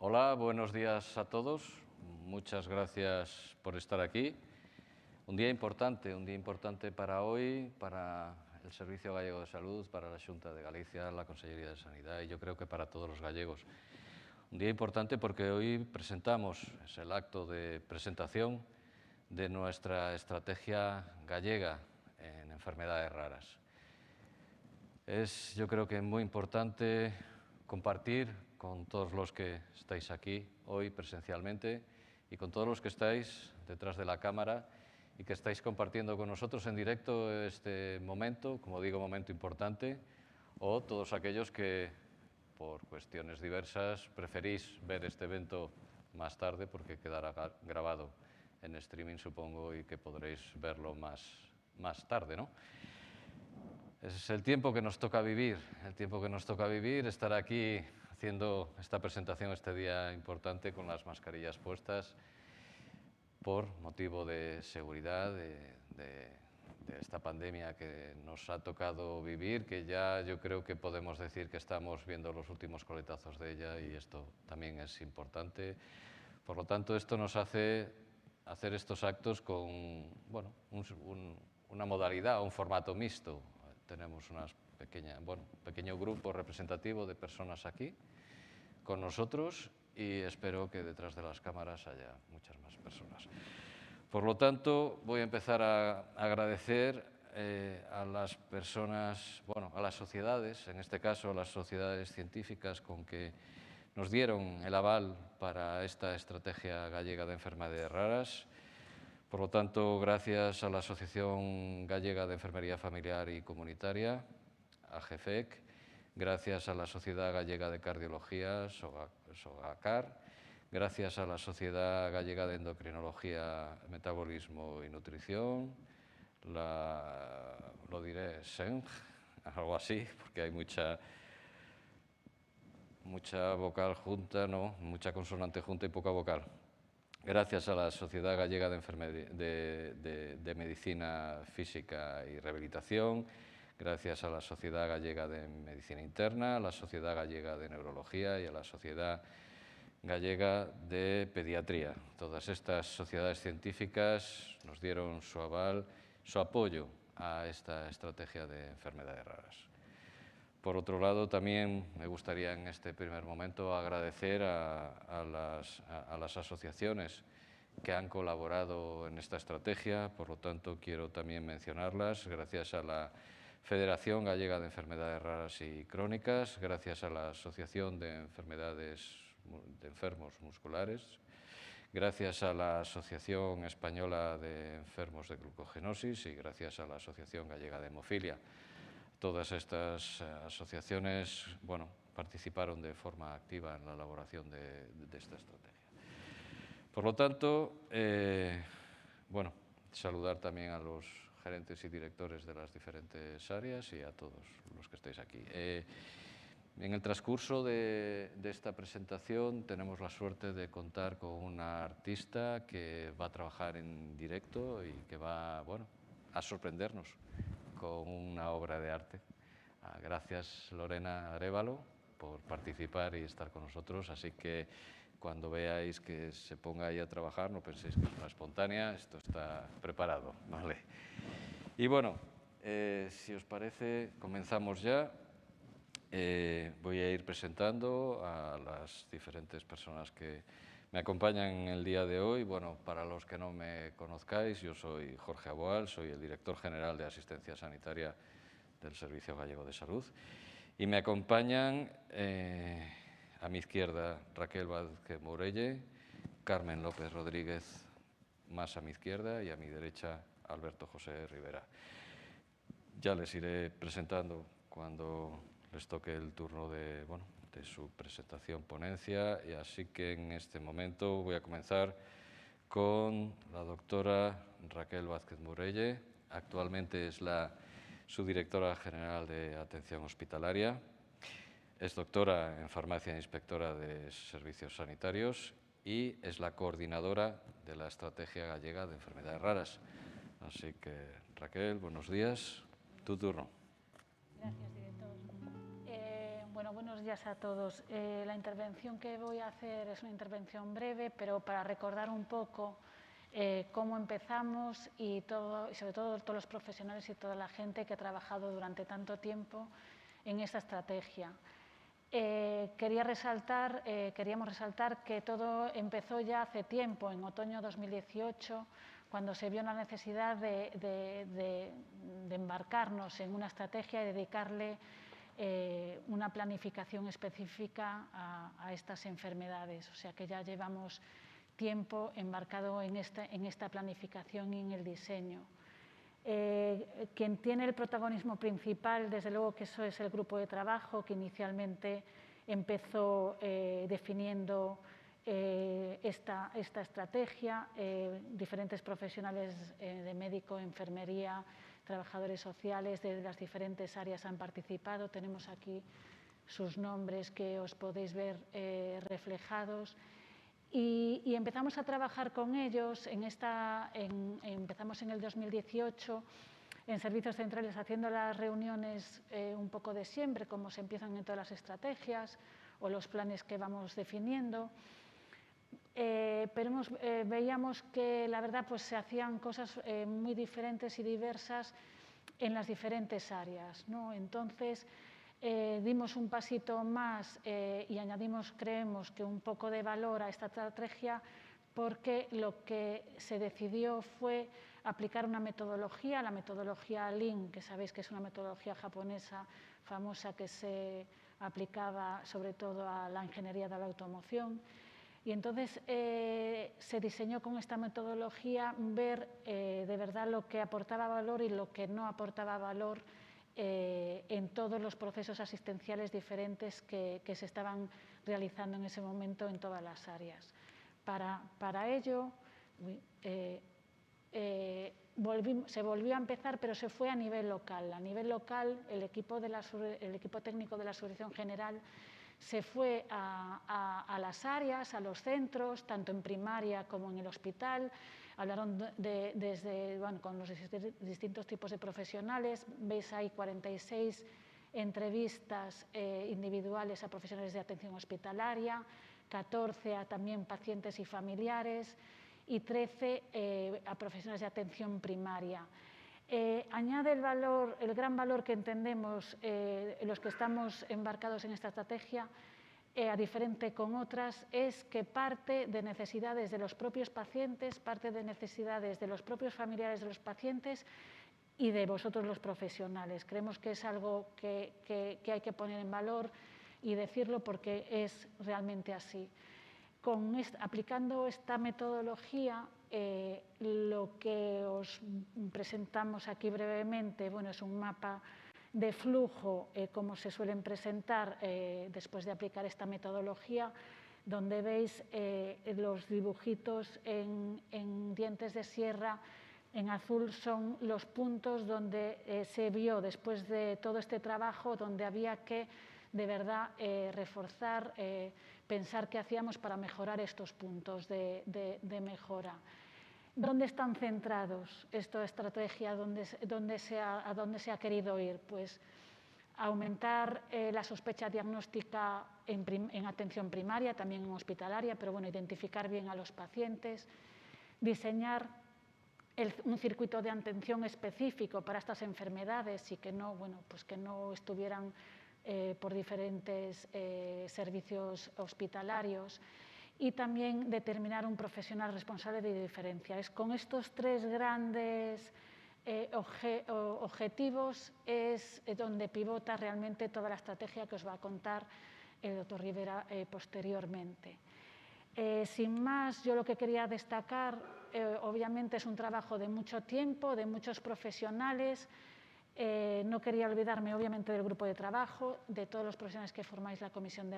Hola, buenos días a todos. Muchas gracias por estar aquí. Un día importante para hoy, para el Servicio Gallego de Salud, para la Xunta de Galicia, la Consellería de Sanidad y yo creo que para todos los gallegos. Un día importante porque hoy presentamos, es el acto de presentación de nuestra estrategia gallega en enfermedades raras. Es, yo creo que muy importante compartir con todos los que estáis aquí hoy presencialmente y con todos los que estáis detrás de la cámara y que estáis compartiendo con nosotros en directo este momento, como digo, momento importante, o todos aquellos que por cuestiones diversas preferís ver este evento más tarde porque quedará grabado en streaming, supongo, y que podréis verlo más tarde, ¿no? Ese es el tiempo que nos toca vivir, estar aquí haciendo esta presentación este día importante con las mascarillas puestas por motivo de seguridad, de esta pandemia que nos ha tocado vivir, que ya yo creo que podemos decir que estamos viendo los últimos coletazos de ella y esto también es importante. Por lo tanto, esto nos hace hacer estos actos con bueno, una modalidad, un formato mixto. Tenemos un pequeño grupo representativo de personas aquí con nosotros y espero que detrás de las cámaras haya muchas más personas. Por lo tanto, voy a empezar a agradecer a las personas, bueno, a las sociedades, en este caso a las sociedades científicas con que nos dieron el aval para esta estrategia gallega de enfermedades raras. Por lo tanto, gracias a la Asociación Gallega de Enfermería Familiar y Comunitaria, AGFEC, gracias a la Sociedad Gallega de Cardiología, SOGACAR, gracias a la Sociedad Gallega de Endocrinología, Metabolismo y Nutrición, lo diré SENG, algo así, porque hay mucha vocal junta, ¿no? Mucha consonante junta y poca vocal. Gracias a la Sociedad Gallega de Medicina Física y Rehabilitación, gracias a la Sociedad Gallega de Medicina Interna, a la Sociedad Gallega de Neurología y a la Sociedad Gallega de Pediatría. Todas estas sociedades científicas nos dieron su aval, su apoyo a esta estrategia de enfermedades raras. Por otro lado, también me gustaría en este primer momento agradecer a las asociaciones que han colaborado en esta estrategia, por lo tanto quiero también mencionarlas, gracias a la Federación Gallega de Enfermedades Raras y Crónicas, gracias a la Asociación de Enfermos Musculares, gracias a la Asociación Española de Enfermos de Glucogenosis y gracias a la Asociación Gallega de Hemofilia. Todas estas asociaciones participaron de forma activa en la elaboración de esta estrategia. Por lo tanto, saludar también a los gerentes y directores de las diferentes áreas y a todos los que estáis aquí. En el transcurso de esta presentación tenemos la suerte de contar con una artista que va a trabajar en directo y que va a sorprendernos con una obra de arte. Gracias, Lorena Arévalo, por participar y estar con nosotros. Así que cuando veáis que se ponga ahí a trabajar, no penséis que es una espontánea, esto está preparado, ¿vale? Y bueno, si os parece, comenzamos ya. Voy a ir presentando a las diferentes personas que me acompañan en el día de hoy. Bueno, para los que no me conozcáis, yo soy Jorge Aboal, soy el director general de Asistencia Sanitaria del Servicio Gallego de Salud. Y me acompañan a mi izquierda Raquel Vázquez Mourelle, Carmen López Rodríguez más a mi izquierda y a mi derecha Alberto José Rivera. Ya les iré presentando cuando les toque el turno de su presentación ponencia, y así que en este momento voy a comenzar con la doctora Raquel Vázquez Mourelle. Actualmente es la subdirectora general de Atención Hospitalaria, es doctora en Farmacia e inspectora de Servicios Sanitarios y es la coordinadora de la Estrategia Gallega de Enfermedades Raras. Así que, Raquel, buenos días. Tu turno. Gracias, director. Buenos días a todos. La intervención que voy a hacer es una intervención breve, pero para recordar un poco cómo empezamos y sobre todo todos los profesionales y toda la gente que ha trabajado durante tanto tiempo en esta estrategia. Queríamos resaltar que todo empezó ya hace tiempo, en otoño 2018, cuando se vio la necesidad de embarcarnos en una estrategia y dedicarle una planificación específica a estas enfermedades. O sea que ya llevamos tiempo embarcado en esta planificación y en el diseño. Quien tiene el protagonismo principal, desde luego que eso es el grupo de trabajo, que inicialmente empezó definiendo esta estrategia. Diferentes profesionales de médico, enfermería, trabajadores sociales de las diferentes áreas han participado. Tenemos aquí sus nombres que os podéis ver reflejados. Y empezamos a trabajar con ellos, empezamos en el 2018 en servicios centrales haciendo las reuniones un poco de siempre, como se empiezan en todas las estrategias o los planes que vamos definiendo. Pero veíamos que la verdad pues, se hacían cosas muy diferentes y diversas en las diferentes áreas, ¿no? Entonces, dimos un pasito más y añadimos, creemos, que un poco de valor a esta estrategia, porque lo que se decidió fue aplicar una metodología, la metodología Lean, que sabéis que es una metodología japonesa famosa que se aplicaba sobre todo a la ingeniería de la automoción. Y entonces se diseñó con esta metodología ver de verdad lo que aportaba valor y lo que no aportaba valor en todos los procesos asistenciales diferentes que se estaban realizando en ese momento en todas las áreas. Para ello se volvió a empezar, pero se fue a nivel local. A nivel local, el equipo técnico de la Subdirección General se fue a las áreas, a los centros, tanto en primaria como en el hospital. Hablaron con los distintos tipos de profesionales. Veis ahí 46 entrevistas individuales a profesionales de atención hospitalaria, 14 a también pacientes y familiares y 13 a profesionales de atención primaria. Añade el gran valor que entendemos los que estamos embarcados en esta estrategia, a diferente con otras, es que parte de necesidades de los propios pacientes, parte de necesidades de los propios familiares de los pacientes y de vosotros los profesionales. Creemos que es algo que hay que poner en valor y decirlo porque es realmente así. Aplicando esta metodología, lo que os presentamos aquí brevemente, bueno, es un mapa de flujo, como se suelen presentar después de aplicar esta metodología, donde veis los dibujitos en dientes de sierra. En azul son los puntos donde se vio, después de todo este trabajo, donde había que de verdad reforzar, pensar qué hacíamos para mejorar estos puntos de mejora. ¿Dónde están centrados esta estrategia? ¿A dónde se ha querido ir? Pues aumentar la sospecha diagnóstica en atención primaria, también en hospitalaria, pero bueno, identificar bien a los pacientes, diseñar un circuito de atención específico para estas enfermedades y que no, bueno, pues que no estuvieran por diferentes servicios hospitalarios, y también determinar un profesional responsable de diferencia. Es con estos tres grandes objetivos es donde pivota realmente toda la estrategia que os va a contar el doctor Rivera posteriormente. Sin más, yo lo que quería destacar, obviamente es un trabajo de mucho tiempo, de muchos profesionales. No quería olvidarme, obviamente, del grupo de trabajo, de todos los profesionales que formáis la Comisión de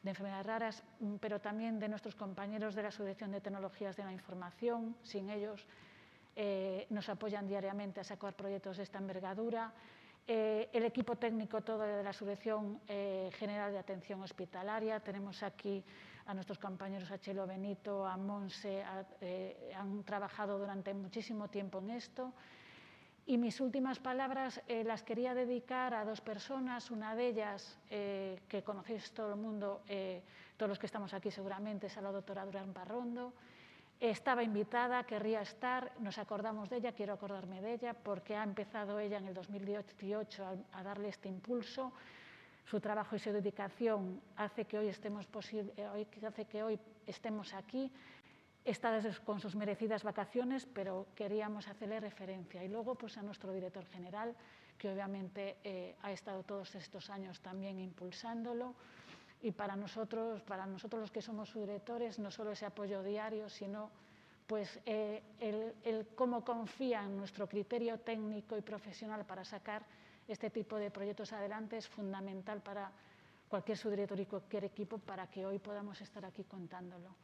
Enfermedades Raras, pero también de nuestros compañeros de la Subdirección de Tecnologías de la Información. Sin ellos nos apoyan diariamente a sacar proyectos de esta envergadura. El equipo técnico todo de la Subdirección General de Atención Hospitalaria. Tenemos aquí a nuestros compañeros, a Chelo Benito, a Monse, han trabajado durante muchísimo tiempo en esto. Y mis últimas palabras las quería dedicar a dos personas. Una de ellas, que conocéis todo el mundo, todos los que estamos aquí seguramente, es a la doctora Durán Parrondo. Estaba invitada, querría estar, nos acordamos de ella, quiero acordarme de ella, porque ha empezado ella en el 2018 a darle este impulso. Su trabajo y su dedicación hace que hoy estemos aquí. Está con sus merecidas vacaciones, pero queríamos hacerle referencia. Y luego pues, a nuestro director general, que obviamente ha estado todos estos años también impulsándolo. Y para nosotros los que somos sus directores, no solo ese apoyo diario, sino pues, el cómo confía en nuestro criterio técnico y profesional para sacar este tipo de proyectos adelante es fundamental para cualquier subdirector y cualquier equipo para que hoy podamos estar aquí contándolo.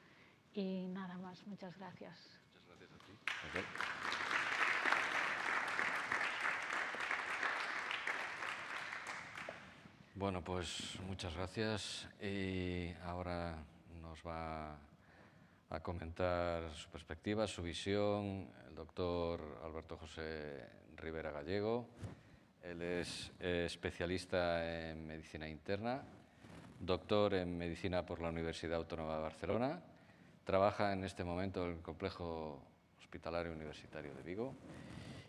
Y nada más, muchas gracias. Muchas gracias a ti. Okay. Bueno, pues muchas gracias. Y ahora nos va a comentar su perspectiva, su visión, el doctor Alberto José Rivera Gallego. Él es especialista en medicina interna, doctor en medicina por la Universidad Autónoma de Barcelona. Trabaja en este momento en el Complejo Hospitalario Universitario de Vigo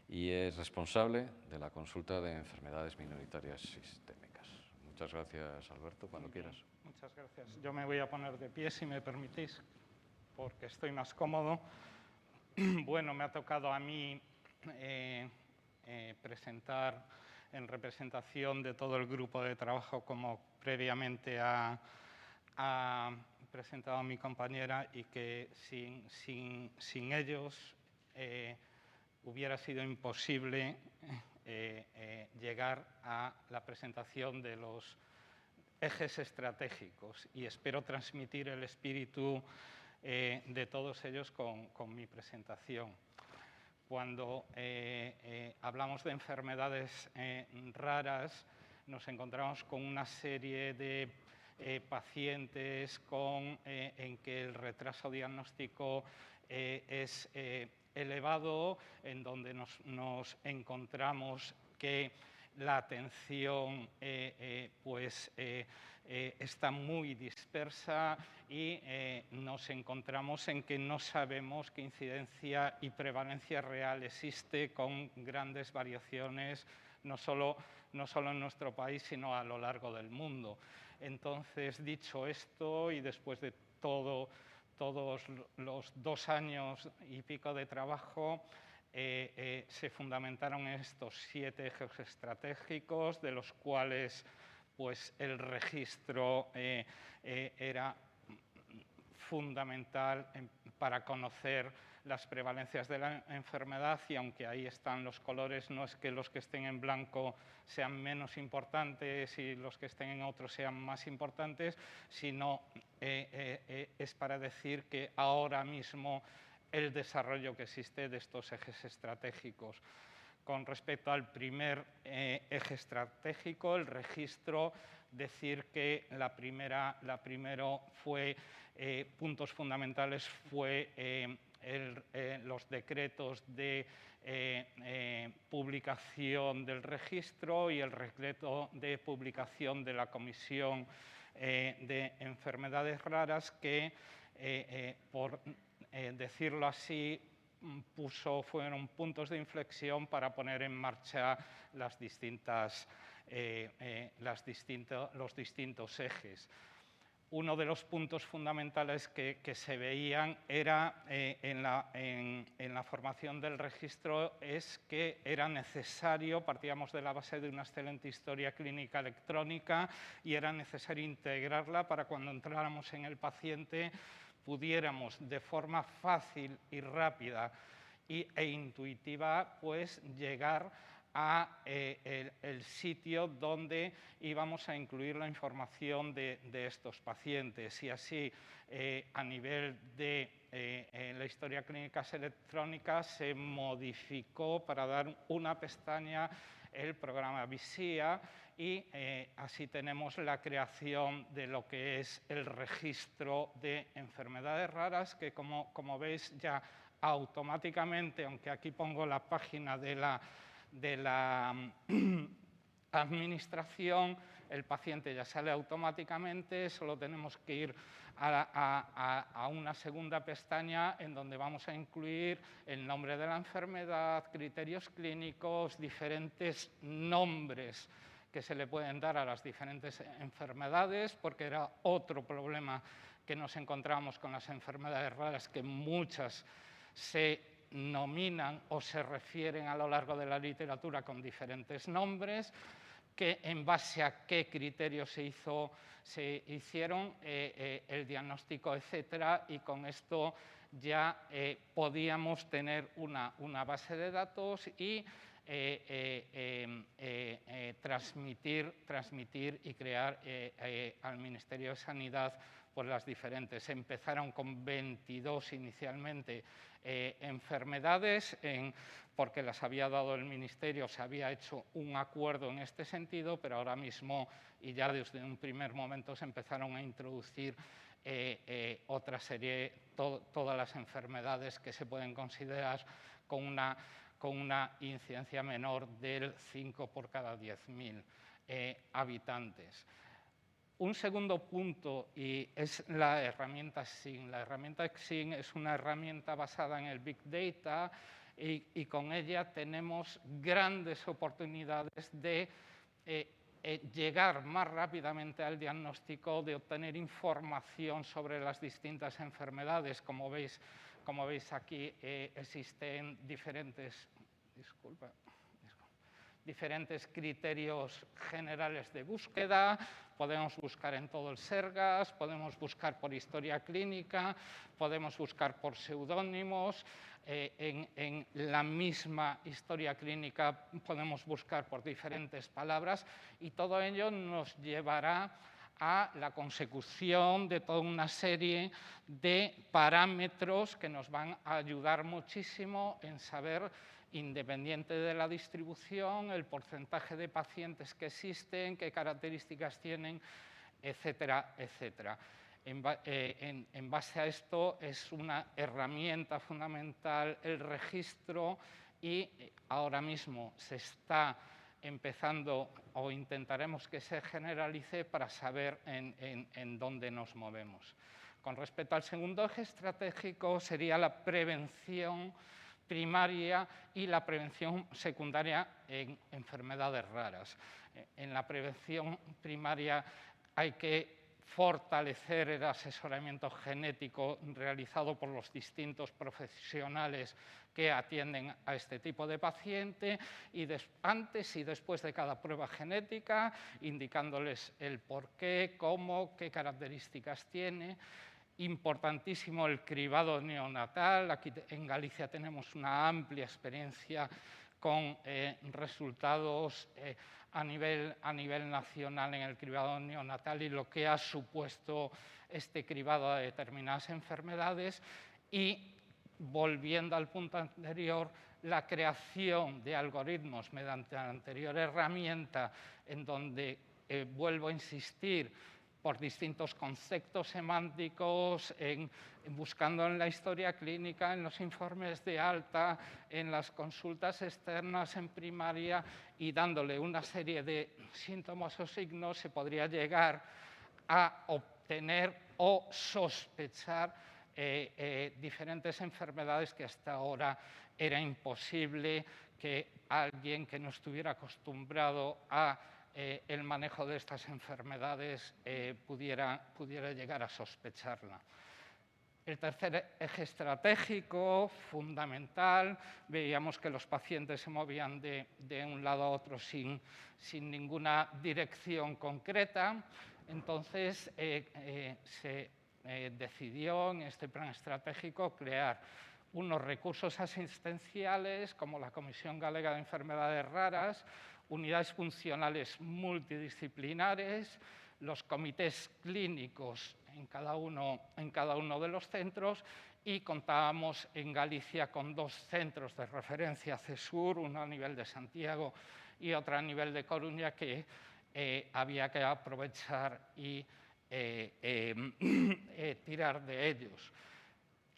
y es responsable de la consulta de enfermedades minoritarias sistémicas. Muchas gracias, Alberto, cuando quieras. Muchas gracias. Yo me voy a poner de pie, si me permitís, porque estoy más cómodo. Bueno, me ha tocado a mí presentar en representación de todo el grupo de trabajo, como previamente ha presentado a mi compañera, y que sin ellos hubiera sido imposible llegar a la presentación de los ejes estratégicos, y espero transmitir el espíritu de todos ellos con mi presentación. Cuando hablamos de enfermedades raras, nos encontramos con una serie de pacientes en que el retraso diagnóstico es elevado, en donde nos encontramos que la atención está muy dispersa y nos encontramos en que no sabemos qué incidencia y prevalencia real existe, con grandes variaciones, no solo en nuestro país, sino a lo largo del mundo. Entonces, dicho esto, y después de todos los 2 años y pico de trabajo, se fundamentaron estos 7 ejes estratégicos, de los cuales pues, el registro era fundamental para conocer las prevalencias de la enfermedad, y aunque ahí están los colores, no es que los que estén en blanco sean menos importantes y los que estén en otro sean más importantes, sino es para decir que ahora mismo el desarrollo que existe de estos ejes estratégicos. Con respecto al primer eje estratégico, el registro, decir que primero fue, puntos fundamentales fue los decretos de publicación del registro y el decreto de publicación de la Comisión de Enfermedades Raras, que, por decirlo así, fueron puntos de inflexión para poner en marcha los distintos ejes. Uno de los puntos fundamentales que se veían era en la formación del registro, es que era necesario, partíamos de la base de una excelente historia clínica electrónica, y era necesario integrarla para cuando entráramos en el paciente pudiéramos de forma fácil y rápida e intuitiva pues llegar a el sitio donde íbamos a incluir la información de estos pacientes, y así a nivel de la historia clínica electrónica se modificó para dar una pestaña el programa Visía, y así tenemos la creación de lo que es el registro de enfermedades raras, que como veis ya automáticamente, aunque aquí pongo la página de la administración, el paciente ya sale automáticamente, solo tenemos que ir a una segunda pestaña en donde vamos a incluir el nombre de la enfermedad, criterios clínicos, diferentes nombres que se le pueden dar a las diferentes enfermedades, porque era otro problema que nos encontramos con las enfermedades raras, que muchas se nominan o se refieren a lo largo de la literatura con diferentes nombres, que en base a qué criterios se hicieron el diagnóstico, etcétera, y con esto ya podíamos tener una base de datos y transmitir y crear al Ministerio de Sanidad pues las diferentes. Empezaron con 22 inicialmente enfermedades, porque las había dado el Ministerio, se había hecho un acuerdo en este sentido, pero ahora mismo, y ya desde un primer momento, se empezaron a introducir otra serie, todas las enfermedades que se pueden considerar con una incidencia menor del 5 por cada 10.000 habitantes. Un segundo punto y es la herramienta XIN. La herramienta XIN es una herramienta basada en el Big Data y con ella tenemos grandes oportunidades de llegar más rápidamente al diagnóstico, de obtener información sobre las distintas enfermedades. Como veis aquí, existen diferentes criterios generales de búsqueda. Podemos buscar en todo el SERGAS, podemos buscar por historia clínica, podemos buscar por seudónimos. En la misma historia clínica podemos buscar por diferentes palabras y todo ello nos llevará a la consecución de toda una serie de parámetros que nos van a ayudar muchísimo en saber, independiente de la distribución, el porcentaje de pacientes que existen, qué características tienen, etcétera, etcétera. En base a esto es una herramienta fundamental el registro y ahora mismo se está empezando o intentaremos que se generalice para saber en dónde nos movemos. Con respecto al segundo eje estratégico sería la prevención primaria y la prevención secundaria en enfermedades raras. En la prevención primaria hay que fortalecer el asesoramiento genético realizado por los distintos profesionales que atienden a este tipo de paciente y antes y después de cada prueba genética, indicándoles el por qué, cómo, qué características tiene. Importantísimo el cribado neonatal. Aquí en Galicia tenemos una amplia experiencia con resultados a nivel nacional en el cribado neonatal y lo que ha supuesto este cribado a determinadas enfermedades. Y volviendo al punto anterior, la creación de algoritmos mediante la anterior herramienta, en donde vuelvo a insistir, por distintos conceptos semánticos, buscando en la historia clínica, en los informes de alta, en las consultas externas en primaria y dándole una serie de síntomas o signos, se podría llegar a obtener o sospechar diferentes enfermedades que hasta ahora era imposible que alguien que no estuviera acostumbrado a el manejo de estas enfermedades pudiera llegar a sospecharla. El tercer eje estratégico, fundamental, veíamos que los pacientes se movían de un lado a otro sin ninguna dirección concreta. Entonces se decidió en este plan estratégico crear unos recursos asistenciales como la Comisión Galega de Enfermedades Raras, unidades funcionales multidisciplinares, los comités clínicos en cada uno de los centros y contábamos en Galicia con 2 centros de referencia CESUR, uno a nivel de Santiago y otro a nivel de Coruña, que había que aprovechar y tirar de ellos.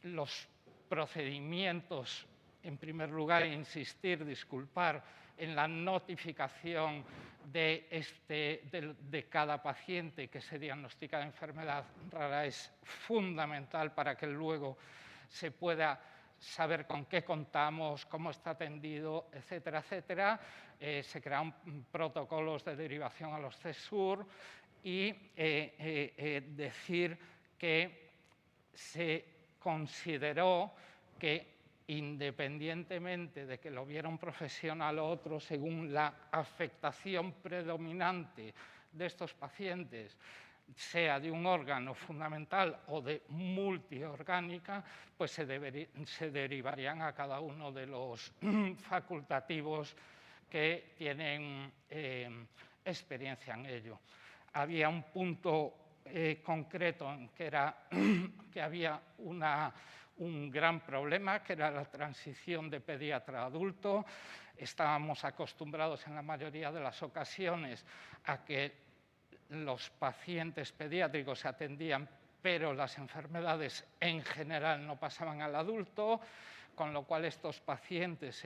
Los procedimientos, en primer lugar, disculpar en la notificación de cada paciente que se diagnostica de enfermedad rara es fundamental para que luego se pueda saber con qué contamos, cómo está atendido, etcétera, etcétera. Se crearon protocolos de derivación a los CESUR y decir que se consideró que, independientemente de que lo viera un profesional o otro, según la afectación predominante de estos pacientes, sea de un órgano fundamental o de multiorgánica, pues se derivarían a cada uno de los facultativos que tienen experiencia en ello. Había un punto concreto en que era que había un gran problema, que era la transición de pediatra a adulto. Estábamos acostumbrados en la mayoría de las ocasiones a que los pacientes pediátricos se atendían, pero las enfermedades en general no pasaban al adulto, con lo cual estos pacientes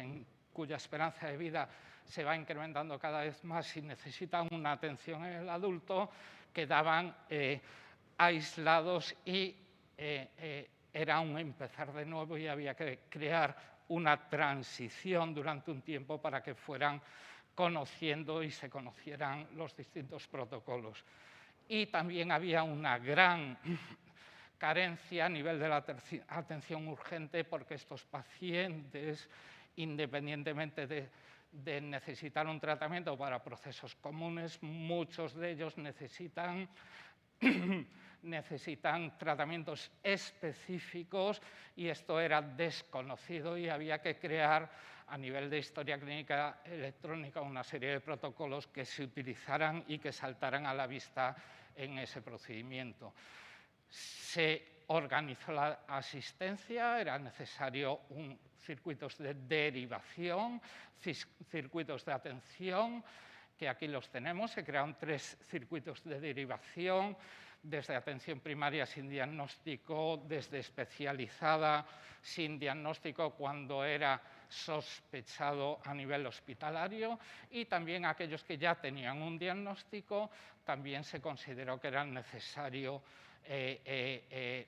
cuya esperanza de vida se va incrementando cada vez más y necesitan una atención en el adulto, quedaban aislados y era un empezar de nuevo y había que crear una transición durante un tiempo para que fueran conociendo y se conocieran los distintos protocolos. Y también había una gran carencia a nivel de la atención urgente, porque estos pacientes, independientemente de necesitar un tratamiento para procesos comunes, muchos de ellos necesitan tratamientos específicos, y esto era desconocido y había que crear a nivel de historia clínica electrónica una serie de protocolos que se utilizaran y que saltaran a la vista en ese procedimiento. Se organizó la asistencia, era necesario circuitos de derivación, circuitos de atención, que aquí los tenemos. Se crearon 3 circuitos de derivación, desde atención primaria sin diagnóstico, desde especializada sin diagnóstico cuando era sospechado a nivel hospitalario, y también aquellos que ya tenían un diagnóstico también se consideró que era necesario que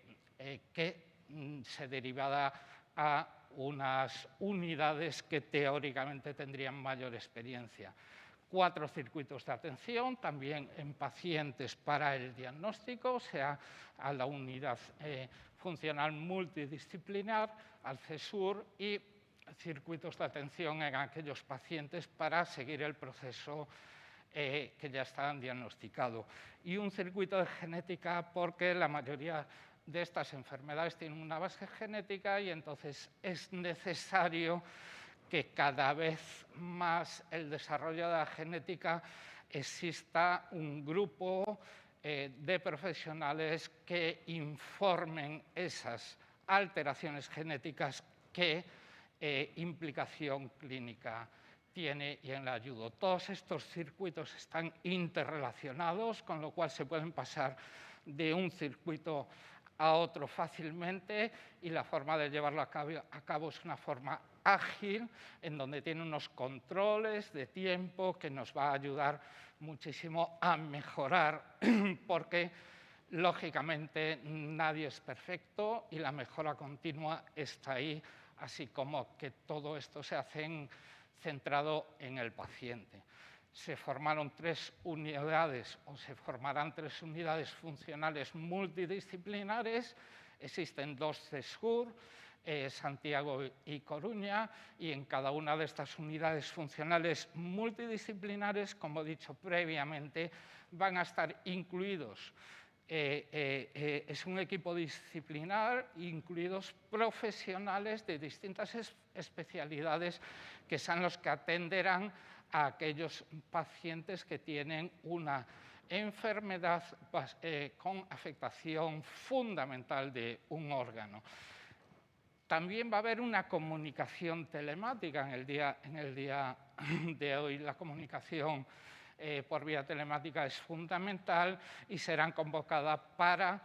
se derivara a unas unidades que teóricamente tendrían mayor experiencia. 4 circuitos de atención, también en pacientes para el diagnóstico, o sea, a la unidad funcional multidisciplinar, al CESUR, y circuitos de atención en aquellos pacientes para seguir el proceso que ya estaban diagnosticados. Y un circuito de genética, porque la mayoría de estas enfermedades tienen una base genética y entonces es necesario que cada vez más el desarrollo de la genética exista un grupo de profesionales que informen esas alteraciones genéticas qué implicación clínica tiene y en la ayuda. Todos estos circuitos están interrelacionados, con lo cual se pueden pasar de un circuito a otro fácilmente, y la forma de llevarlo a cabo es una forma ágil, en donde tiene unos controles de tiempo que nos va a ayudar muchísimo a mejorar, porque lógicamente nadie es perfecto y la mejora continua está ahí, así como que todo esto se hace centrado en el paciente. Se formaron 3 unidades, o se formarán 3 unidades funcionales multidisciplinares. Existen 2 CESUR, Santiago y Coruña, y en cada una de estas unidades funcionales multidisciplinares, como he dicho previamente, van a estar incluidos. Es un equipo disciplinar, incluidos profesionales de distintas especialidades, que son los que atenderán a aquellos pacientes que tienen una enfermedad con afectación fundamental de un órgano. También va a haber una comunicación telemática en el día de hoy. La comunicación por vía telemática es fundamental y serán convocadas para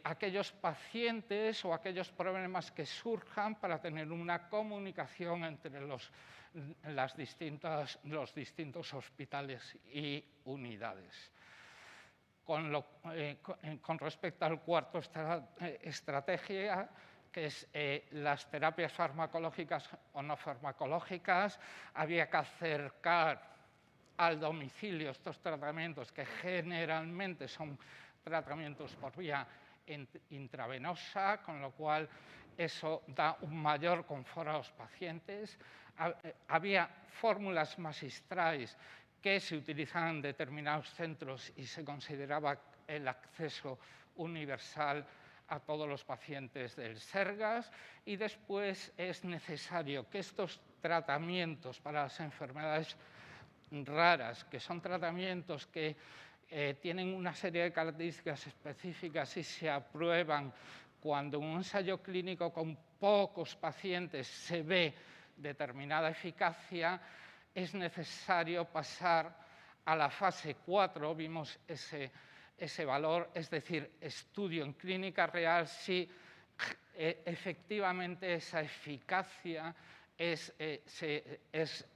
aquellos pacientes o aquellos problemas que surjan, para tener una comunicación entre los distintos hospitales y unidades. Con respecto al cuarto estrategia, que es las terapias farmacológicas o no farmacológicas. Había que acercar al domicilio estos tratamientos, que generalmente son tratamientos por vía intravenosa, con lo cual eso da un mayor confort a los pacientes. Había fórmulas magistrales que se utilizaban en determinados centros y se consideraba el acceso universal a todos los pacientes del Sergas, y después es necesario que estos tratamientos para las enfermedades raras, que son tratamientos que tienen una serie de características específicas y se aprueban cuando en un ensayo clínico con pocos pacientes se ve determinada eficacia, es necesario pasar a la fase 4, vimos ese valor, es decir, estudio en clínica real si efectivamente esa eficacia es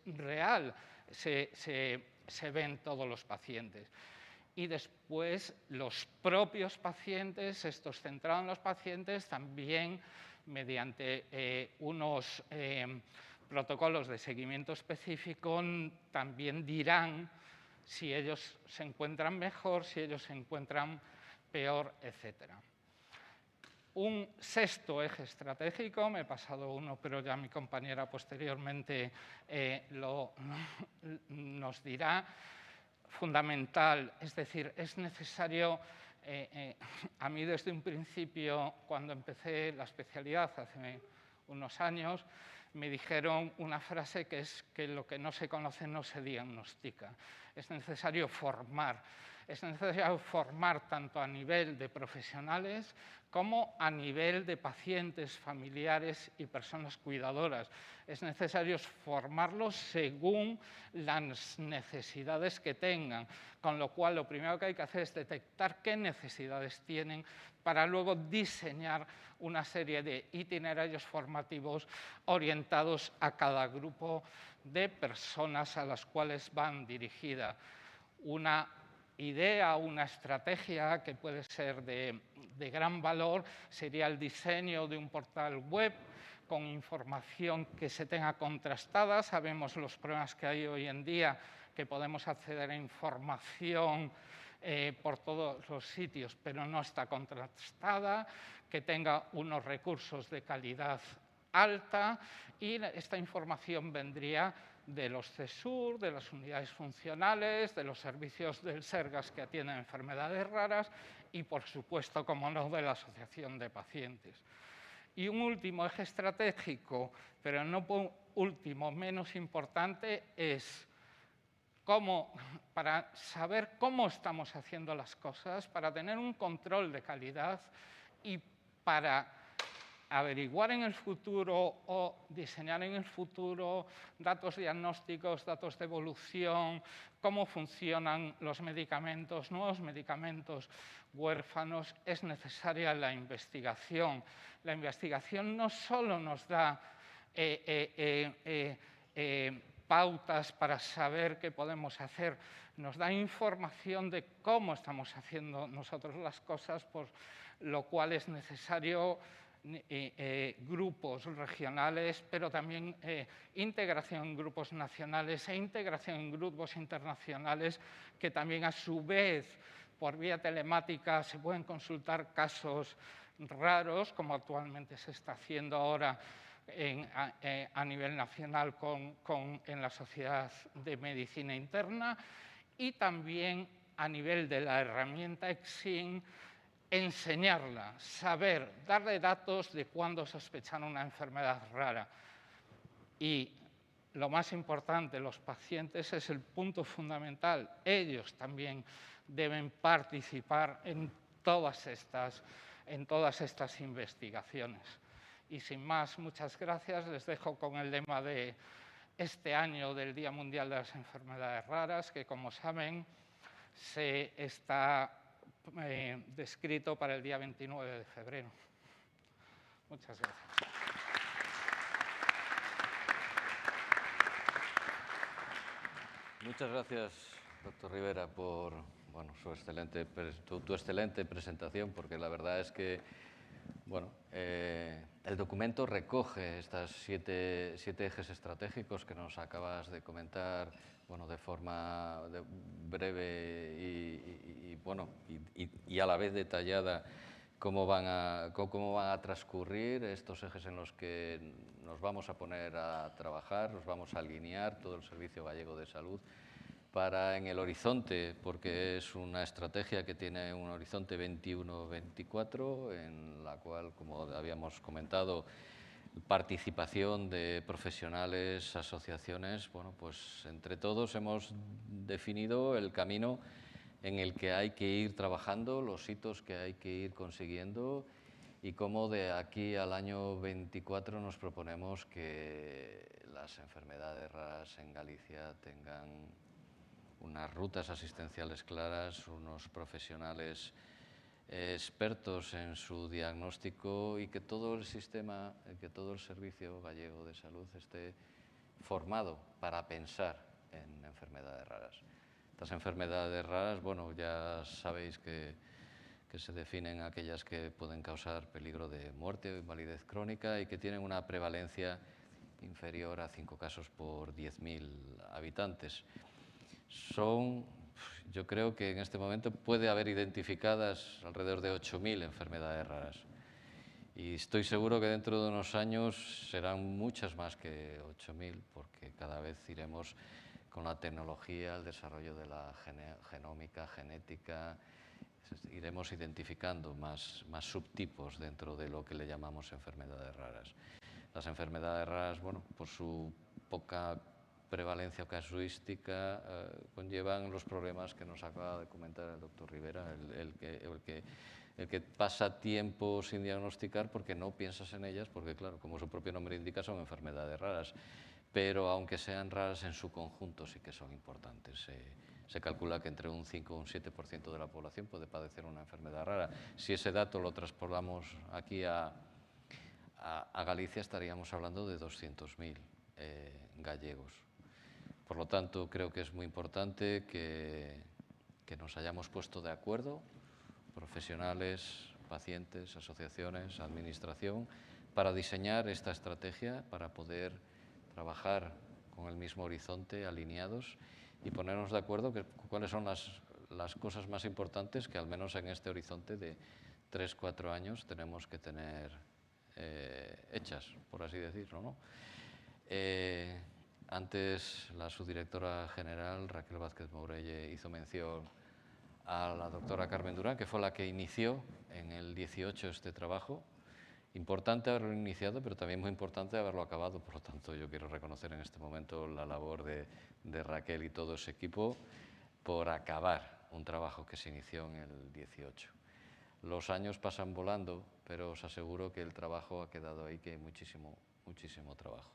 real, se ve en todos los pacientes. Y después los propios pacientes, estos centrados en los pacientes, también mediante unos protocolos de seguimiento específico, también dirán si ellos se encuentran mejor, si ellos se encuentran peor, etc. Un sexto eje estratégico, me he pasado uno, pero ya mi compañera posteriormente nos dirá, fundamental, es decir, es necesario, a mí desde un principio, cuando empecé la especialidad hace unos años, me dijeron una frase que es que lo que no se conoce no se diagnostica. Es necesario formar tanto a nivel de profesionales como a nivel de pacientes, familiares y personas cuidadoras. Es necesario formarlos según las necesidades que tengan, con lo cual lo primero que hay que hacer es detectar qué necesidades tienen para luego diseñar una serie de itinerarios formativos orientados a cada grupo de personas a las cuales van dirigidas. Una idea, una estrategia que puede ser de gran valor sería el diseño de un portal web con información que se tenga contrastada. Sabemos los problemas que hay hoy en día, que podemos acceder a información por todos los sitios, pero no está contrastada, que tenga unos recursos de calidad alta, y esta información vendría de los CESUR, de las unidades funcionales, de los servicios del Sergas que atienden enfermedades raras y, por supuesto, como no, de la Asociación de Pacientes. Y un último eje estratégico, pero no por último menos importante, es para saber cómo estamos haciendo las cosas, para tener un control de calidad y para averiguar en el futuro o diseñar en el futuro datos diagnósticos, datos de evolución, cómo funcionan los medicamentos, nuevos medicamentos huérfanos. Es necesaria la investigación. La investigación no solo nos da pautas para saber qué podemos hacer, nos da información de cómo estamos haciendo nosotros las cosas, por lo cual es necesario grupos regionales, pero también integración en grupos nacionales e integración en grupos internacionales, que también a su vez por vía telemática se pueden consultar casos raros, como actualmente se está haciendo ahora a nivel nacional en la Sociedad de Medicina Interna, y también a nivel de la herramienta ECSIN, enseñarla, saber, darle datos de cuándo sospechar una enfermedad rara. Y lo más importante, los pacientes es el punto fundamental. Ellos también deben participar en todas estas investigaciones. Y sin más, muchas gracias. Les dejo con el lema de este año del Día Mundial de las Enfermedades Raras, que, como saben, se está descrito para el día 29 de febrero. Muchas gracias. Muchas gracias, doctor Rivera, por tu excelente presentación, porque la verdad es que, bueno, el documento recoge estas siete ejes estratégicos que nos acabas de comentar, bueno, de forma breve y a la vez detallada cómo van a transcurrir estos ejes en los que nos vamos a poner a trabajar, nos vamos a alinear todo el Servicio Gallego de Salud para en el horizonte, porque es una estrategia que tiene un horizonte 21-24, en la cual, como habíamos comentado, participación de profesionales, asociaciones, bueno, pues entre todos hemos definido el camino en el que hay que ir trabajando, los hitos que hay que ir consiguiendo y cómo de aquí al año 24 nos proponemos que las enfermedades raras en Galicia tengan unas rutas asistenciales claras, unos profesionales expertos en su diagnóstico y que todo el sistema, que todo el Servicio Gallego de Salud esté formado para pensar en enfermedades raras. Estas enfermedades raras, bueno, ya sabéis que se definen aquellas que pueden causar peligro de muerte o invalidez crónica y que tienen una prevalencia inferior a 5 casos por 10.000 habitantes. Yo creo que en este momento puede haber identificadas alrededor de 8.000 enfermedades raras. Y estoy seguro que dentro de unos años serán muchas más que 8.000, porque cada vez iremos con la tecnología, el desarrollo de la genómica, genética, iremos identificando más subtipos dentro de lo que le llamamos enfermedades raras. Las enfermedades raras, bueno, por su poca prevalencia o casuística, conllevan los problemas que nos acaba de comentar el doctor Rivera, el que pasa tiempo sin diagnosticar porque no piensas en ellas, porque claro, como su propio nombre indica, son enfermedades raras, pero aunque sean raras en su conjunto sí que son importantes. Se calcula que entre un 5 o un 7% de la población puede padecer una enfermedad rara. Si ese dato lo transportamos aquí a Galicia, estaríamos hablando de 200.000 gallegos. Por lo tanto, creo que es muy importante que nos hayamos puesto de acuerdo, profesionales, pacientes, asociaciones, administración, para diseñar esta estrategia, para poder trabajar con el mismo horizonte, alineados, y ponernos de acuerdo cuáles son las cosas más importantes que al menos en este horizonte de 3-4 años tenemos que tener hechas, por así decirlo, ¿no? Antes la subdirectora general, Raquel Vázquez Mourelle, hizo mención a la doctora Carmen Durán, que fue la que inició en el 18 este trabajo. Importante haberlo iniciado, pero también muy importante haberlo acabado. Por lo tanto, yo quiero reconocer en este momento la labor de Raquel y todo ese equipo por acabar un trabajo que se inició en el 18. Los años pasan volando, pero os aseguro que el trabajo ha quedado ahí, que hay muchísimo, muchísimo trabajo.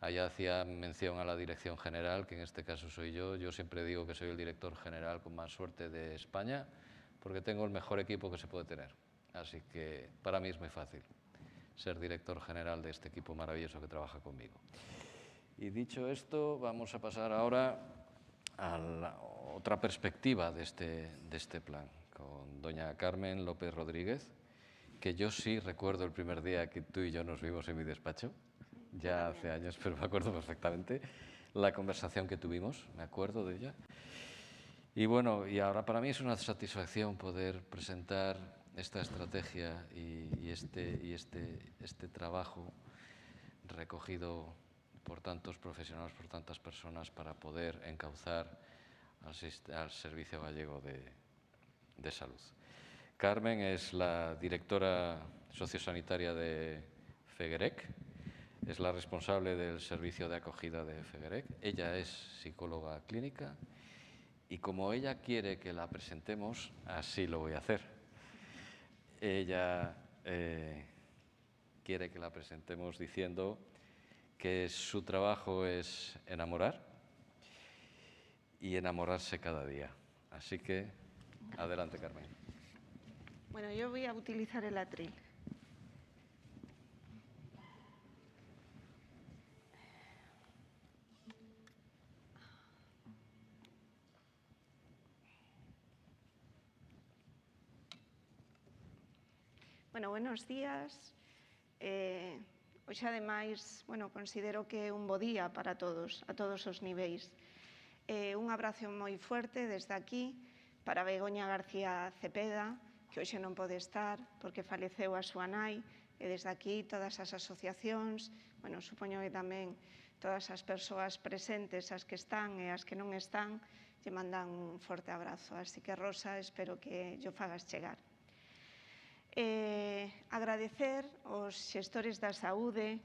Allá hacía mención a la dirección general, que en este caso soy yo. Yo siempre digo que soy el director general con más suerte de España, porque tengo el mejor equipo que se puede tener. Así que para mí es muy fácil ser director general de este equipo maravilloso que trabaja conmigo. Y dicho esto, vamos a pasar ahora a la otra perspectiva de este plan, con doña Carmen López Rodríguez, que yo sí recuerdo el primer día que tú y yo nos vimos en mi despacho. Ya hace años, pero me acuerdo perfectamente la conversación que tuvimos, me acuerdo de ella. Y bueno, y ahora para mí es una satisfacción poder presentar esta estrategia y este trabajo recogido por tantos profesionales, por tantas personas, para poder encauzar al Servicio Gallego de Salud. Carmen es la directora sociosanitaria de Fegerec. Es la responsable del servicio de acogida de Fegerec. Ella es psicóloga clínica y como ella quiere que la presentemos, así lo voy a hacer. Ella quiere que la presentemos diciendo que su trabajo es enamorar y enamorarse cada día. Así que, adelante, Carmen. Bueno, yo voy a utilizar el atril. Bueno, buenos días. Hoxe, ademais, considero que é un bo día para todos, a todos os niveis. Un abrazo moi fuerte desde aquí para Begoña García Cepeda, que hoxe non pode estar porque faleceu a súa nai, e desde aquí todas as asociacións, supoño que tamén todas as persoas presentes, as que están e as que non están, lle mandan un forte abrazo. Así que, Rosa, espero que llo fagas chegar. Agradecer aos xestores da saúde,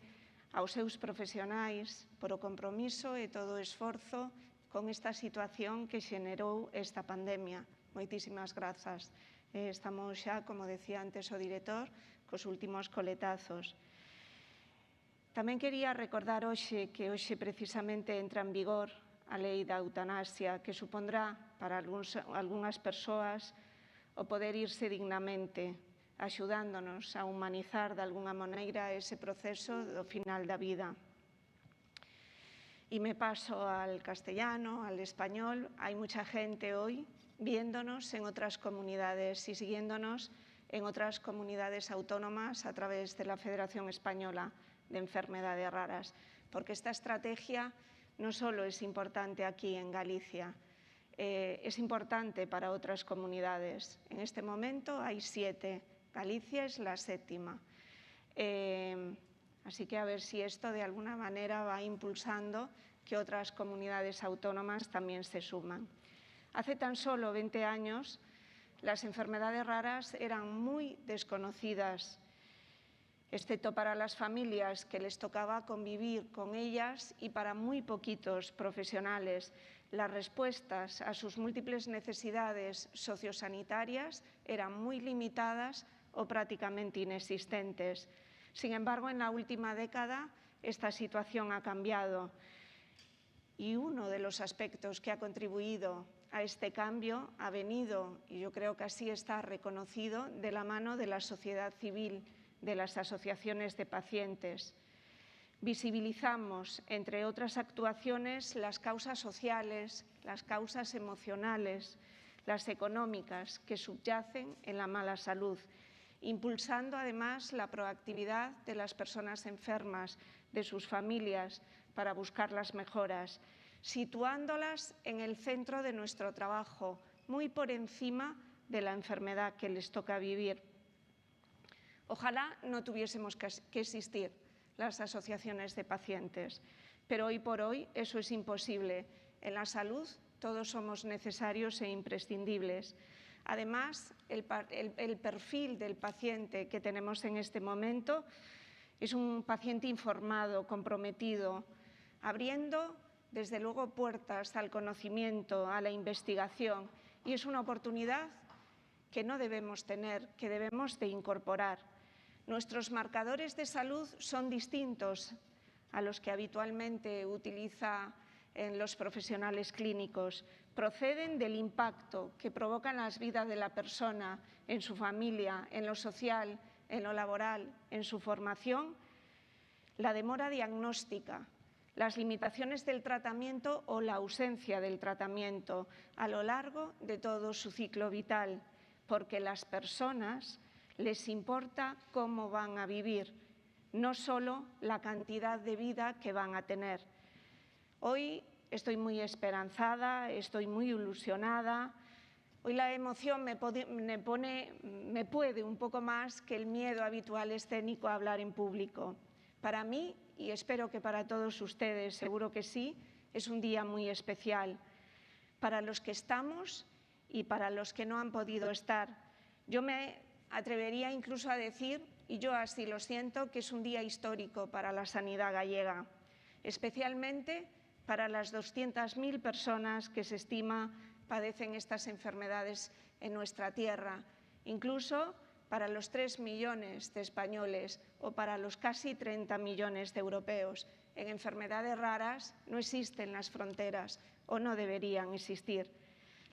aos seus profesionais, por o compromiso e todo o esforzo con esta situación que xenerou esta pandemia. Moitísimas grazas. Estamos xa, como decía antes o director, cos últimos coletazos. Tamén quería recordar hoxe que hoxe precisamente entra en vigor a lei da eutanasia, que supondrá para algunhas persoas o poder irse dignamente, axudándonos a humanizar de alguna maneira ese proceso do final da vida. Y me paso al castellano, al español. Hay mucha gente hoy viéndonos en otras comunidades y siguiéndonos en otras comunidades autónomas a través de la Federación Española de Enfermedades Raras, porque esta estrategia no solo es importante aquí en Galicia, es importante para otras comunidades. En este momento hay 7. Galicia es la 7ª. Así que a ver si esto de alguna manera va impulsando que otras comunidades autónomas también se suman. Hace tan solo 20 años, las enfermedades raras eran muy desconocidas, excepto para las familias que les tocaba convivir con ellas y para muy poquitos profesionales. Las respuestas a sus múltiples necesidades sociosanitarias eran muy limitadas o prácticamente inexistentes. Sin embargo, en la última década esta situación ha cambiado y uno de los aspectos que ha contribuido a este cambio ha venido, y yo creo que así está reconocido, de la mano de la sociedad civil, de las asociaciones de pacientes. Visibilizamos, entre otras actuaciones, las causas sociales, las causas emocionales, las económicas que subyacen en la mala salud, impulsando además la proactividad de las personas enfermas, de sus familias, para buscar las mejoras, situándolas en el centro de nuestro trabajo, muy por encima de la enfermedad que les toca vivir. Ojalá no tuviésemos que existir las asociaciones de pacientes, pero hoy por hoy eso es imposible. En la salud todos somos necesarios e imprescindibles. Además, el perfil del paciente que tenemos en este momento es un paciente informado, comprometido, abriendo desde luego puertas al conocimiento, a la investigación, y es una oportunidad que no debemos tener, que debemos de incorporar. Nuestros marcadores de salud son distintos a los que habitualmente utiliza en los profesionales clínicos. Proceden del impacto que provocan las vidas de la persona, en su familia, en lo social, en lo laboral, en su formación, la demora diagnóstica, las limitaciones del tratamiento o la ausencia del tratamiento a lo largo de todo su ciclo vital, porque a las personas les importa cómo van a vivir, no solo la cantidad de vida que van a tener. Hoy estoy muy esperanzada, estoy muy ilusionada. Hoy la emoción me puede un poco más que el miedo habitual escénico a hablar en público. Para mí, y espero que para todos ustedes, seguro que sí, es un día muy especial. Para los que estamos y para los que no han podido estar. Yo me atrevería incluso a decir, y yo así lo siento, que es un día histórico para la sanidad gallega, especialmente para las 200.000 personas que se estima padecen estas enfermedades en nuestra tierra, incluso para los 3 millones de españoles o para los casi 30 millones de europeos. En enfermedades raras no existen las fronteras o no deberían existir.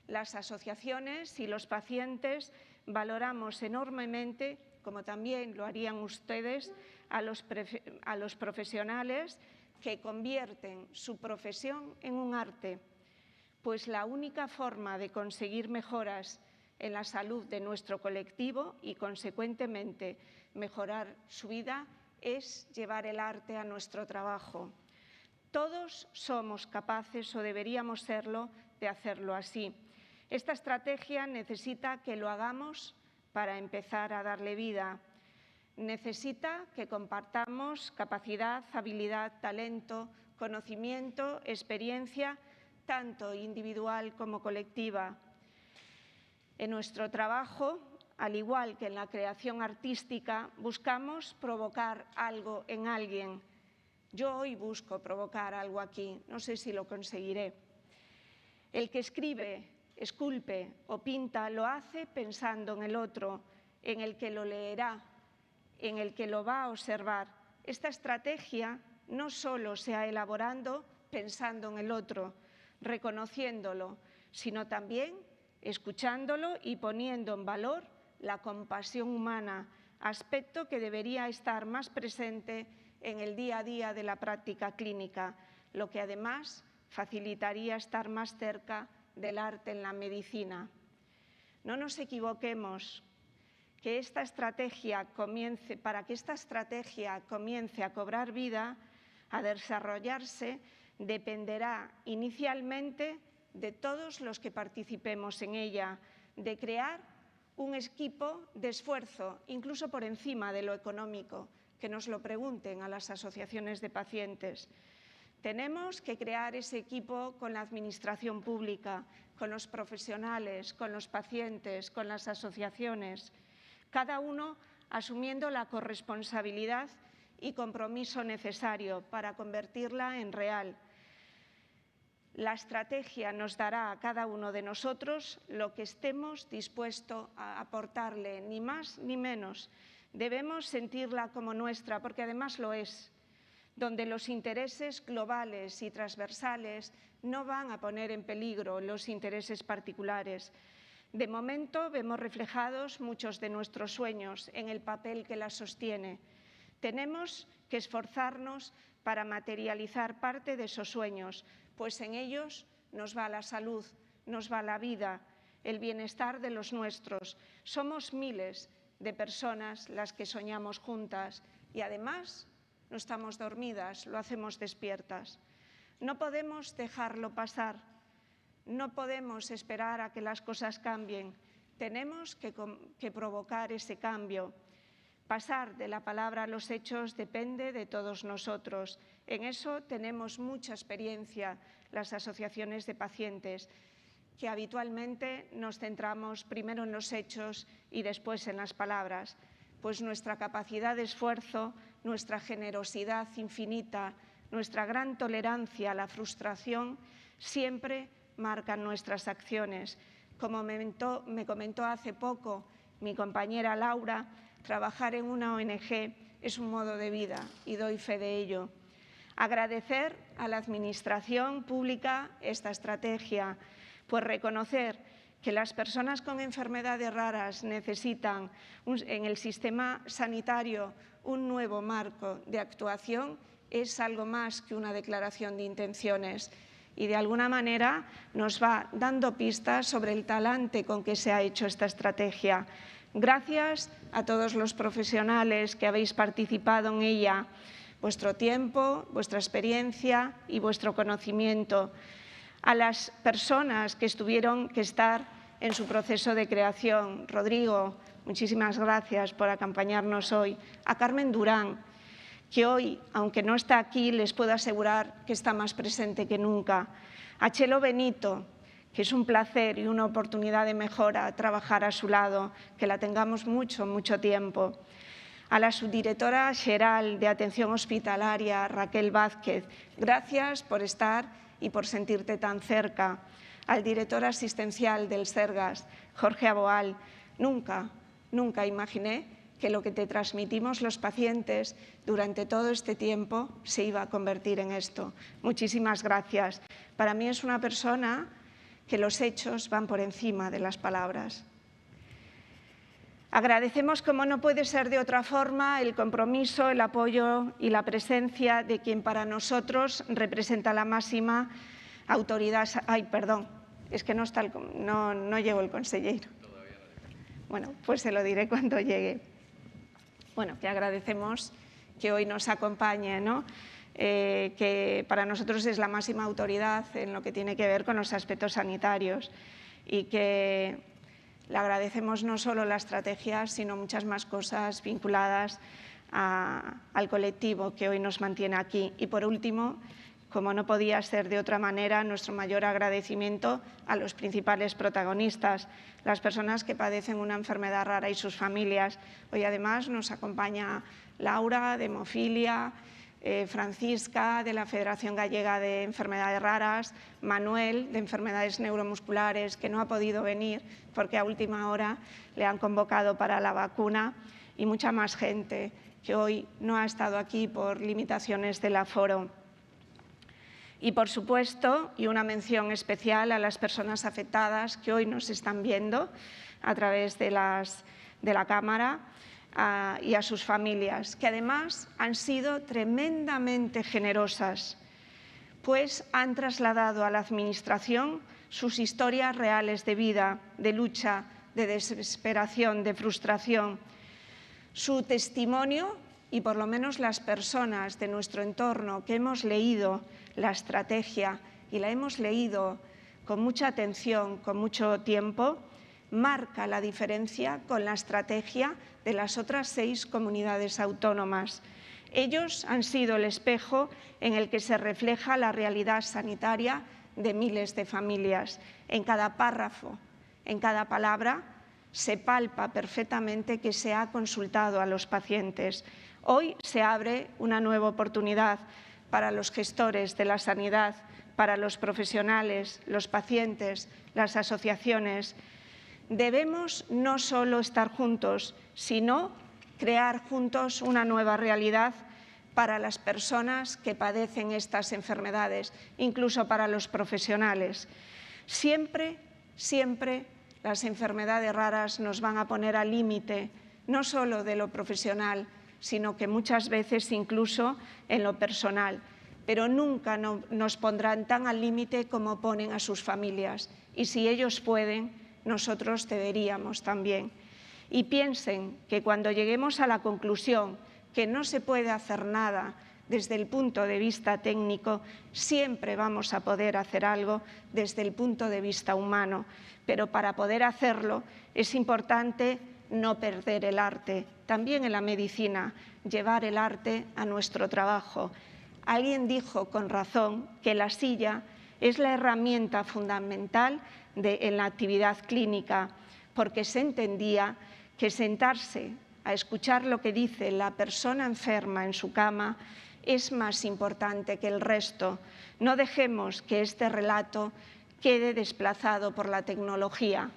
Las asociaciones y los pacientes valoramos enormemente, como también lo harían ustedes, a los profesionales que convierten su profesión en un arte, pues la única forma de conseguir mejoras en la salud de nuestro colectivo y, consecuentemente, mejorar su vida, es llevar el arte a nuestro trabajo. Todos somos capaces, o deberíamos serlo, de hacerlo así. Esta estrategia necesita que lo hagamos para empezar a darle vida. Necesita que compartamos capacidad, habilidad, talento, conocimiento, experiencia, tanto individual como colectiva. En nuestro trabajo, al igual que en la creación artística, buscamos provocar algo en alguien. Yo hoy busco provocar algo aquí, no sé si lo conseguiré. El que escribe, esculpe o pinta lo hace pensando en el otro, en el que lo leerá, en el que lo va a observar. Esta estrategia no solo se ha elaborado pensando en el otro, reconociéndolo, sino también escuchándolo y poniendo en valor la compasión humana, aspecto que debería estar más presente en el día a día de la práctica clínica, lo que además facilitaría estar más cerca del arte en la medicina. No nos equivoquemos, que esta estrategia para que esta estrategia comience a cobrar vida, a desarrollarse, dependerá inicialmente de todos los que participemos en ella, de crear un equipo de esfuerzo, incluso por encima de lo económico, que nos lo pregunten a las asociaciones de pacientes. Tenemos que crear ese equipo con la administración pública, con los profesionales, con los pacientes, con las asociaciones, cada uno asumiendo la corresponsabilidad y compromiso necesario para convertirla en real. La estrategia nos dará a cada uno de nosotros lo que estemos dispuestos a aportarle, ni más ni menos. Debemos sentirla como nuestra, porque además lo es, donde los intereses globales y transversales no van a poner en peligro los intereses particulares. De momento vemos reflejados muchos de nuestros sueños en el papel que la sostiene. Tenemos que esforzarnos para materializar parte de esos sueños, pues en ellos nos va la salud, nos va la vida, el bienestar de los nuestros. Somos miles de personas las que soñamos juntas y además no estamos dormidas, lo hacemos despiertas. No podemos dejarlo pasar, no podemos esperar a que las cosas cambien, tenemos que provocar ese cambio. Pasar de la palabra a los hechos depende de todos nosotros. En eso tenemos mucha experiencia las asociaciones de pacientes, que habitualmente nos centramos primero en los hechos y después en las palabras, pues nuestra capacidad de esfuerzo, nuestra generosidad infinita, nuestra gran tolerancia a la frustración siempre marcan nuestras acciones. Como me comentó hace poco mi compañera Laura, trabajar en una ONG es un modo de vida y doy fe de ello. Agradecer a la Administración pública esta estrategia, pues reconocer que las personas con enfermedades raras necesitan en el sistema sanitario un nuevo marco de actuación es algo más que una declaración de intenciones y de alguna manera nos va dando pistas sobre el talante con que se ha hecho esta estrategia. Gracias a todos los profesionales que habéis participado en ella, vuestro tiempo, vuestra experiencia y vuestro conocimiento. A las personas que tuvieron que estar en su proceso de creación. Rodrigo, muchísimas gracias por acompañarnos hoy. A Carmen Durán, que hoy, aunque no está aquí, les puedo asegurar que está más presente que nunca. A Chelo Benito, que es un placer y una oportunidad de mejora trabajar a su lado, que la tengamos mucho, mucho tiempo. A la subdirectora general de Atención Hospitalaria, Raquel Vázquez, gracias por estar y por sentirte tan cerca. Al director asistencial del Sergas, Jorge Aboal, nunca imaginé que lo que te transmitimos los pacientes durante todo este tiempo se iba a convertir en esto. Muchísimas gracias. Para mí es una persona que los hechos van por encima de las palabras. Agradecemos, como no puede ser de otra forma, el compromiso, el apoyo y la presencia de quien para nosotros representa la máxima autoridad. Ay, perdón, es que no llevo el consellero. Bueno, pues se lo diré cuando llegue. Bueno, que agradecemos que hoy nos acompañe, ¿no? Que para nosotros es la máxima autoridad en lo que tiene que ver con los aspectos sanitarios y que le agradecemos no solo la estrategia, sino muchas más cosas vinculadas al colectivo que hoy nos mantiene aquí. Y por último, como no podía ser de otra manera, nuestro mayor agradecimiento a los principales protagonistas, las personas que padecen una enfermedad rara y sus familias. Hoy además nos acompaña Laura de Hemofilia, Francisca de la Federación Gallega de Enfermedades Raras, Manuel de Enfermedades Neuromusculares, que no ha podido venir porque a última hora le han convocado para la vacuna, y mucha más gente que hoy no ha estado aquí por limitaciones del aforo. Y, por supuesto, y una mención especial a las personas afectadas que hoy nos están viendo a través de la cámara, y a sus familias, que además han sido tremendamente generosas, pues han trasladado a la Administración sus historias reales de vida, de lucha, de desesperación, de frustración, su testimonio, y por lo menos las personas de nuestro entorno que hemos leído la estrategia y la hemos leído con mucha atención, con mucho tiempo, marca la diferencia con la estrategia de las otras 6 comunidades autónomas. Ellos han sido el espejo en el que se refleja la realidad sanitaria de miles de familias. En cada párrafo, en cada palabra, se palpa perfectamente que se ha consultado a los pacientes. Hoy se abre una nueva oportunidad para los gestores de la sanidad, para los profesionales, los pacientes, las asociaciones. Debemos no solo estar juntos, sino crear juntos una nueva realidad para las personas que padecen estas enfermedades, incluso para los profesionales. Siempre, siempre las enfermedades raras nos van a poner al límite, no solo de lo profesional, sino que muchas veces incluso en lo personal, pero nunca nos pondrán tan al límite como ponen a sus familias. Y si ellos pueden, nosotros deberíamos también. Y piensen que cuando lleguemos a la conclusión que no se puede hacer nada desde el punto de vista técnico, siempre vamos a poder hacer algo desde el punto de vista humano. Pero para poder hacerlo es importante no perder el arte. También en la medicina, llevar el arte a nuestro trabajo. Alguien dijo con razón que la silla es la herramienta fundamental en la actividad clínica, porque se entendía que sentarse a escuchar lo que dice la persona enferma en su cama es más importante que el resto. No dejemos que este relato quede desplazado por la tecnología.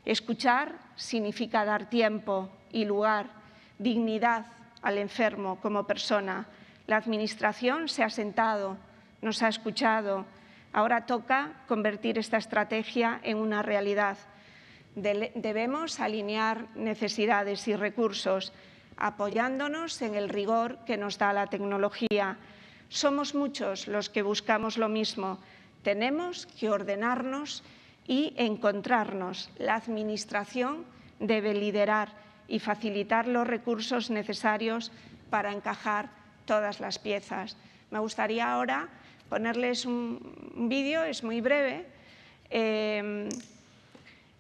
Escuchar significa dar tiempo y lugar, dignidad al enfermo como persona. La Administración se ha sentado, nos ha escuchado. Ahora toca convertir esta estrategia en una realidad. Debemos alinear necesidades y recursos, apoyándonos en el rigor que nos da la tecnología. Somos muchos los que buscamos lo mismo. Tenemos que ordenarnos y encontrarnos. La Administración debe liderar y facilitar los recursos necesarios para encajar todas las piezas. Me gustaría ahora ponerles un vídeo, es muy breve.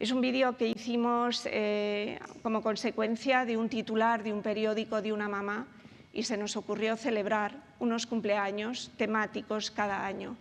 Es un vídeo que hicimos como consecuencia de un titular de un periódico de una mamá y se nos ocurrió celebrar unos cumpleaños temáticos cada año.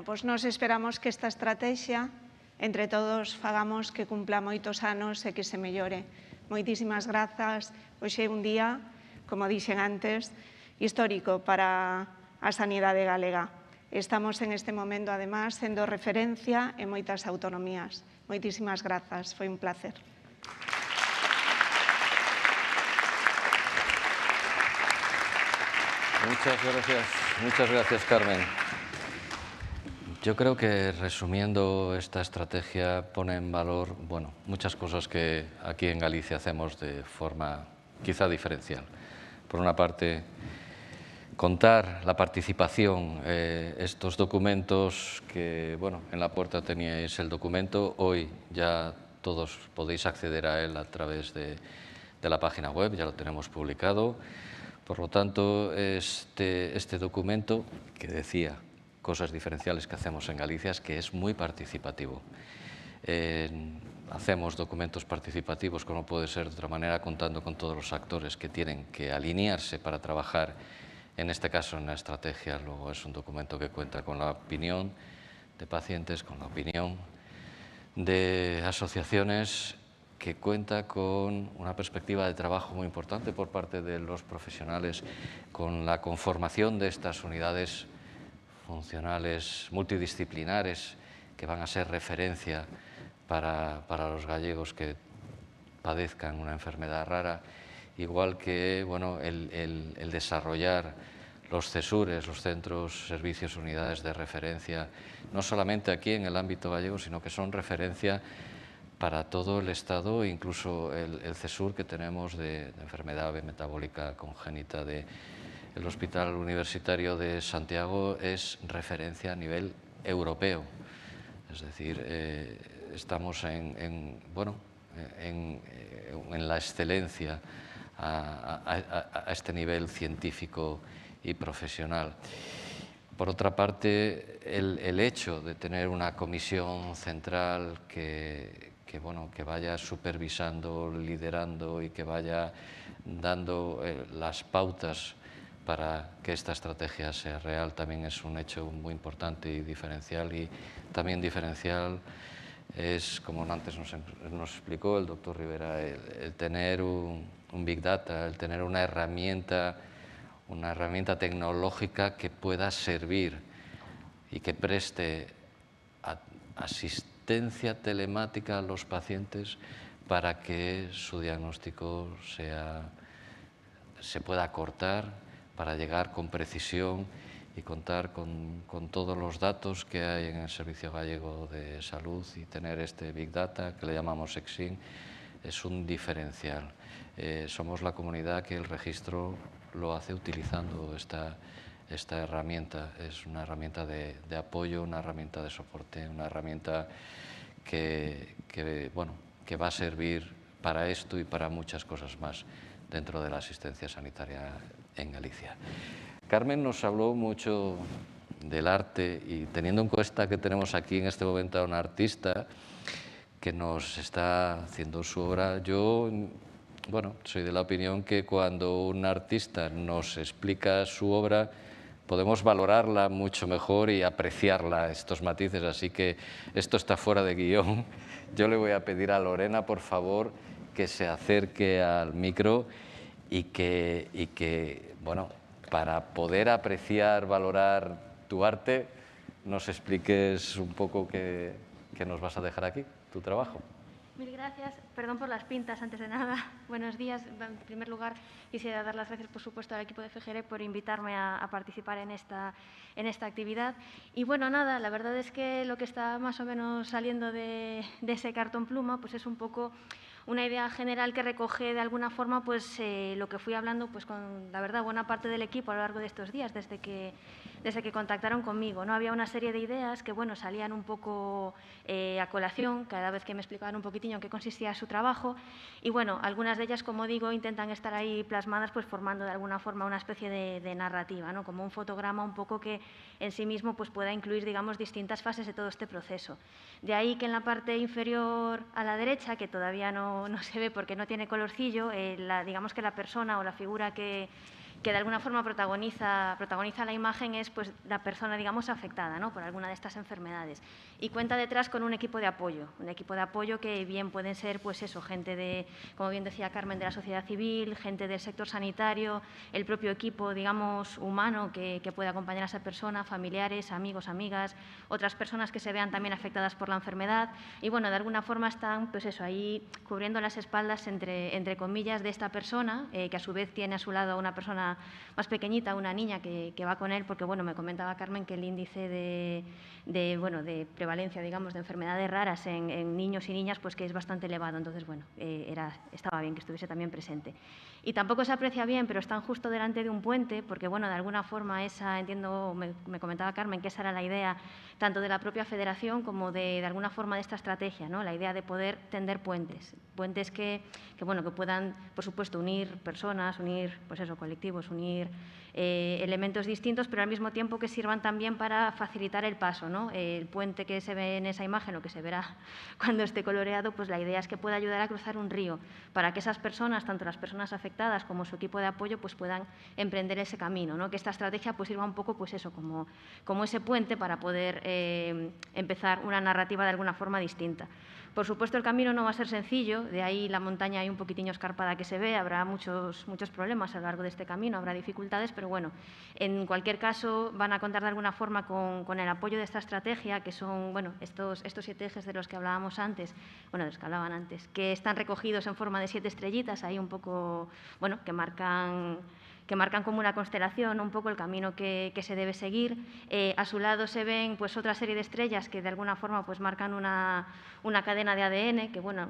Bueno, pois nos esperamos que esta estrategia entre todos fagamos que cumpla moitos anos e que se mellore. Moitísimas grazas. Hoxe é un día, como dixen antes, histórico para a sanidade galega. Estamos en este momento, además, sendo referencia en moitas autonomías. Moitísimas grazas. Foi un placer. Muchas gracias, Carmen. Yo creo que resumiendo esta estrategia pone en valor, bueno, muchas cosas que aquí en Galicia hacemos de forma quizá diferencial. Por una parte, contar la participación, estos documentos que, bueno, en la puerta teníais el documento, hoy ya todos podéis acceder a él a través de la página web, ya lo tenemos publicado. Por lo tanto, este documento que decía cosas diferenciales que hacemos en Galicia es que es muy participativo. Hacemos documentos participativos, como puede ser de otra manera, contando con todos los actores que tienen que alinearse para trabajar, en este caso en la estrategia. Luego es un documento que cuenta con la opinión de pacientes, con la opinión de asociaciones, que cuenta con una perspectiva de trabajo muy importante por parte de los profesionales, con la conformación de estas unidades funcionales multidisciplinares que van a ser referencia para los gallegos que padezcan una enfermedad rara, igual que, bueno, el desarrollar los CESURES, los centros, servicios, unidades de referencia, no solamente aquí en el ámbito gallego, sino que son referencia para todo el Estado, incluso el CESUR que tenemos de enfermedad metabólica congénita del Hospital Universitario de Santiago es referencia a nivel europeo. Es decir, estamos en la excelencia a este nivel científico y profesional. Por otra parte, el hecho de tener una comisión central que vaya supervisando, liderando y que vaya dando las pautas para que esta estrategia sea real, también es un hecho muy importante y diferencial. Y también diferencial es, como antes nos explicó el doctor Rivera, el tener un Big Data, el tener una herramienta tecnológica que pueda servir y que preste asistencia telemática a los pacientes para que su diagnóstico se pueda acortar, para llegar con precisión y contar con todos los datos que hay en el Servicio Gallego de Salud, y tener este Big Data, que le llamamos EXIN, es un diferencial. Somos la comunidad que el registro lo hace utilizando esta herramienta. Es una herramienta de apoyo, una herramienta de soporte, una herramienta que va a servir para esto y para muchas cosas más dentro de la asistencia sanitaria en Galicia. Carmen nos habló mucho del arte, y teniendo en cuenta que tenemos aquí en este momento a una artista que nos está haciendo su obra, yo soy de la opinión que cuando un artista nos explica su obra podemos valorarla mucho mejor y apreciarla, estos matices. Así que esto está fuera de guión. Yo le voy a pedir a Lorena, por favor, que se acerque al micro y que para poder apreciar, valorar tu arte, nos expliques un poco qué nos vas a dejar aquí, tu trabajo. Mil gracias. Perdón por las pintas, antes de nada. Buenos días. En primer lugar, quisiera dar las gracias, por supuesto, al equipo de FGR por invitarme a participar en esta actividad. Y bueno, nada, la verdad es que lo que está más o menos saliendo de ese cartón pluma pues es un poco una idea general que recoge de alguna forma pues lo que fui hablando pues con, la verdad, buena parte del equipo a lo largo de estos días, desde que contactaron conmigo, ¿no? Había una serie de ideas que, bueno, salían un poco a colación cada vez que me explicaban un poquitillo en qué consistía su trabajo, y, bueno, algunas de ellas, como digo, intentan estar ahí plasmadas pues formando de alguna forma una especie de narrativa, ¿no? Como un fotograma un poco que en sí mismo pues pueda incluir, digamos, distintas fases de todo este proceso. De ahí que en la parte inferior a la derecha, que todavía no se ve porque no tiene colorcillo, digamos que la persona o la figura que que de alguna forma protagoniza la imagen es pues, la persona, digamos, afectada, ¿no?, por alguna de estas enfermedades. Y cuenta detrás con un equipo de apoyo que bien pueden ser, pues eso, gente de, como bien decía Carmen, de la sociedad civil, gente del sector sanitario, el propio equipo, digamos, humano que puede acompañar a esa persona, familiares, amigos, amigas, otras personas que se vean también afectadas por la enfermedad. Y bueno, de alguna forma están, pues eso, ahí cubriendo las espaldas, entre comillas, de esta persona, que a su vez tiene a su lado a una persona más pequeñita, una niña que va con él, porque bueno, me comentaba Carmen que el índice de prevalencia, digamos, de enfermedades raras en niños y niñas, pues que es bastante elevado. Entonces, bueno, estaba bien que estuviese también presente. Y tampoco se aprecia bien, pero están justo delante de un puente, porque bueno, de alguna forma entiendo, me comentaba Carmen, que esa era la idea tanto de la propia federación como de alguna forma de esta estrategia, ¿no? La idea de poder tender puentes que puedan, por supuesto, unir personas, unir, pues eso, colectivos, unir elementos distintos, pero al mismo tiempo que sirvan también para facilitar el paso, ¿no? El puente que se ve en esa imagen, o que se verá cuando esté coloreado, pues la idea es que pueda ayudar a cruzar un río, para que esas personas, tanto las personas afectadas como su equipo de apoyo, pues puedan emprender ese camino, ¿no? Que esta estrategia pues sirva un poco, pues eso, como ese puente para poder empezar una narrativa de alguna forma distinta. Por supuesto, el camino no va a ser sencillo, de ahí la montaña ahí un poquitinho escarpada que se ve, habrá muchos problemas a lo largo de este camino, habrá dificultades, pero bueno, en cualquier caso van a contar de alguna forma con el apoyo de esta estrategia, que son, bueno, estos 7 ejes de los que hablábamos antes, bueno, de los que hablaban antes, que están recogidos en forma de 7 estrellitas, ahí un poco, bueno, que marcan como una constelación, un poco el camino que se debe seguir. A su lado se ven pues otra serie de estrellas que de alguna forma pues marcan una cadena de ADN, que bueno,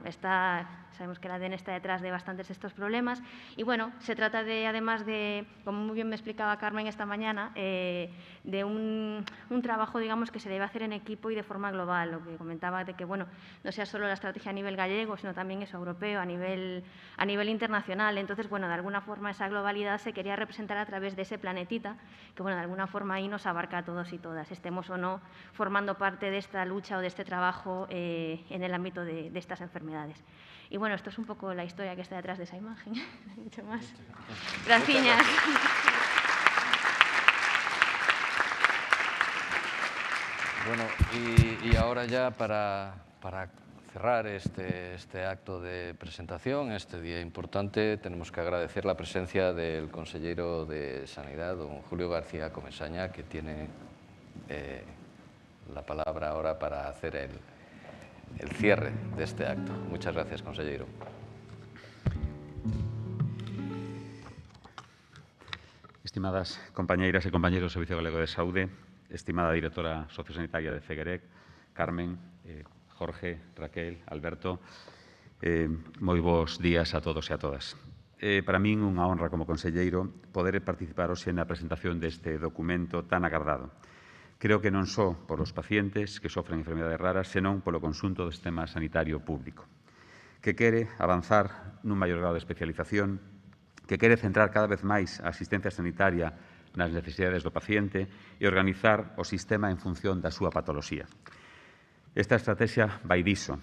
sabemos que el ADN está detrás de bastantes de estos problemas. Y bueno, se trata además de, como muy bien me explicaba Carmen esta mañana, de un trabajo, digamos, que se debe hacer en equipo y de forma global. Lo que comentaba de que, bueno, no sea solo la estrategia a nivel gallego, sino también eso europeo, a nivel internacional. Entonces, bueno, de alguna forma esa globalidad se quería representar a través de ese planetita, que bueno, de alguna forma ahí nos abarca a todos y todas, estemos o no formando parte de esta lucha o de este trabajo en el ámbito de estas enfermedades. Y bueno, esto es un poco la historia que está detrás de esa imagen. Mucho más. Gracias. Bueno, y ahora ya para cerrar este acto de presentación, este día importante, tenemos que agradecer la presencia del consejero de Sanidad, don Julio García Comesaña, que tiene la palabra ahora para hacer el cierre de este acto. Muchas gracias, consejero. Estimadas compañeiras e compañeros do Servicio Galego de Saúde, estimada directora sociosanitaria de Fegerec, Carmen, Jorge, Raquel, Alberto, moi bons días a todos e a todas. Para min unha honra como conselleiro poder participar hoxe na presentación deste documento tan agardado. Creo que non só polos pacientes que sofren enfermedades raras, senón polo conxunto do sistema sanitario público, que quere avanzar nun maior grado de especialización, que quere centrar cada vez máis a asistencia sanitaria nas necesidades do paciente e organizar o sistema en función da súa patoloxía. Esta estrategia vai diso,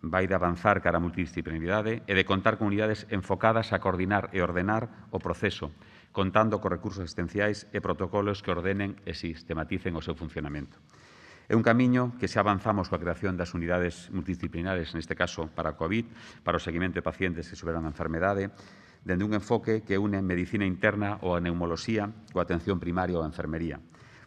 vai de avanzar cara a multidisciplinaridade e de contar con unidades enfocadas a coordinar e ordenar o proceso, contando con recursos asistenciais e protocolos que ordenen e sistematicen o seu funcionamento. É un camiño que se avanzamos coa creación das unidades multidisciplinares, neste caso para a COVID, para o seguimento de pacientes que superan a enfermedade, dende un enfoque que une medicina interna ou a neumoloxía coa atención primaria ou a enfermería.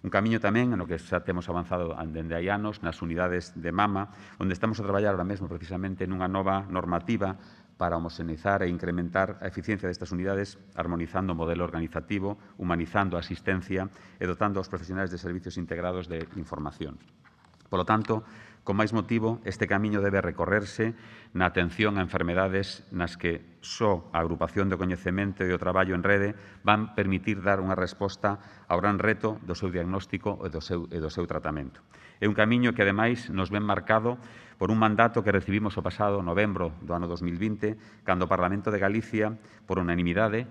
Un camiño tamén no que xa temos avanzado dende hai anos nas unidades de mama, onde estamos a traballar ahora mesmo precisamente nunha nova normativa para homoxeneizar e incrementar a eficiencia destas unidades, armonizando o modelo organizativo, humanizando a asistencia e dotando aos profesionais de servicios integrados de información. Polo tanto, con máis motivo, este camiño debe recorrerse na atención a enfermedades nas que só a agrupación de coñecemento e o traballo en rede van permitir dar unha resposta ao gran reto do seu diagnóstico e do seu tratamento. É un camiño que, ademais, nos ven marcado por un mandato que recibimos o pasado novembro do ano 2020, cando o Parlamento de Galicia, por unanimidade,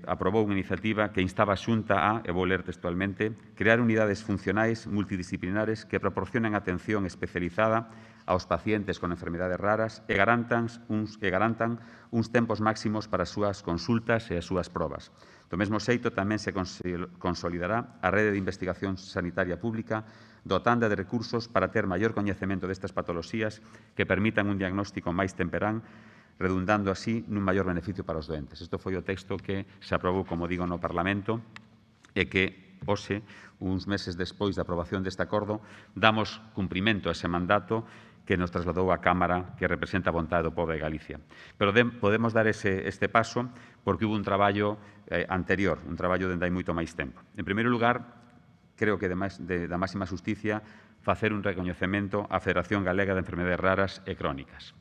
aprobou unha iniciativa que instaba a Xunta a, e vou ler textualmente, crear unidades funcionais multidisciplinares que proporcionen atención especializada aos pacientes con enfermedades raras e garantan uns tempos máximos para as súas consultas e as súas probas. Do mesmo xeito, tamén se consolidará a rede de investigación sanitaria pública dotando de recursos para ter maior coñecemento destas patoloxías que permitan un diagnóstico máis temperán, redundando así nun maior beneficio para os doentes. Isto foi o texto que se aprobou, como digo, no Parlamento e que, hoxe, uns meses despois da aprobación deste acordo, damos cumprimento a ese mandato que nos trasladou a Cámara que representa a vontade do pobo de Galicia. Pero podemos dar este paso porque hubo un traballo anterior, un traballo dende hai moito máis tempo. En primeiro lugar, creo que da máxima xusticia facer un recoñecemento á Federación Galega de Enfermedades Raras e Crónicas.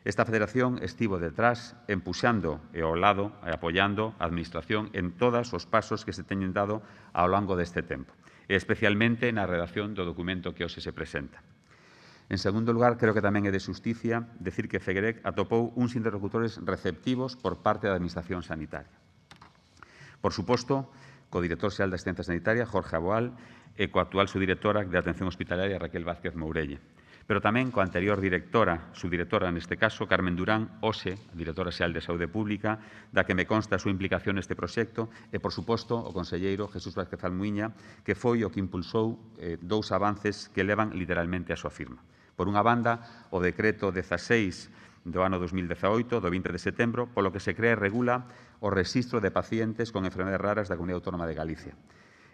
Esta federación estivo detrás, empuxando e ao lado e apoiando a Administración en todos os pasos que se teñen dado ao longo deste tempo, e especialmente na redacción do documento que hoxe se presenta. En segundo lugar, creo que tamén é de xusticia decir que Fegerec atopou uns interlocutores receptivos por parte da Administración Sanitaria. Por suposto, co director xeral da Asistencia Sanitaria, Jorge Aboal, e coa actual subdirectora de Atención Hospitalaria, Raquel Vázquez Mourelle. Pero tamén coa anterior subdirectora neste caso, Carmen Durán, hoxe, directora xeral de Saúde Pública, da que me consta a súa implicación neste proxecto, e, por suposto, o conselleiro Jesús Vázquez Almuíña, que foi o que impulsou dous avances que levan literalmente a súa firma. Por unha banda, o decreto 16 do ano 2018, do 20 de setembro, polo que se crea e regula o rexistro de pacientes con enfermedades raras da Comunidade Autónoma de Galicia.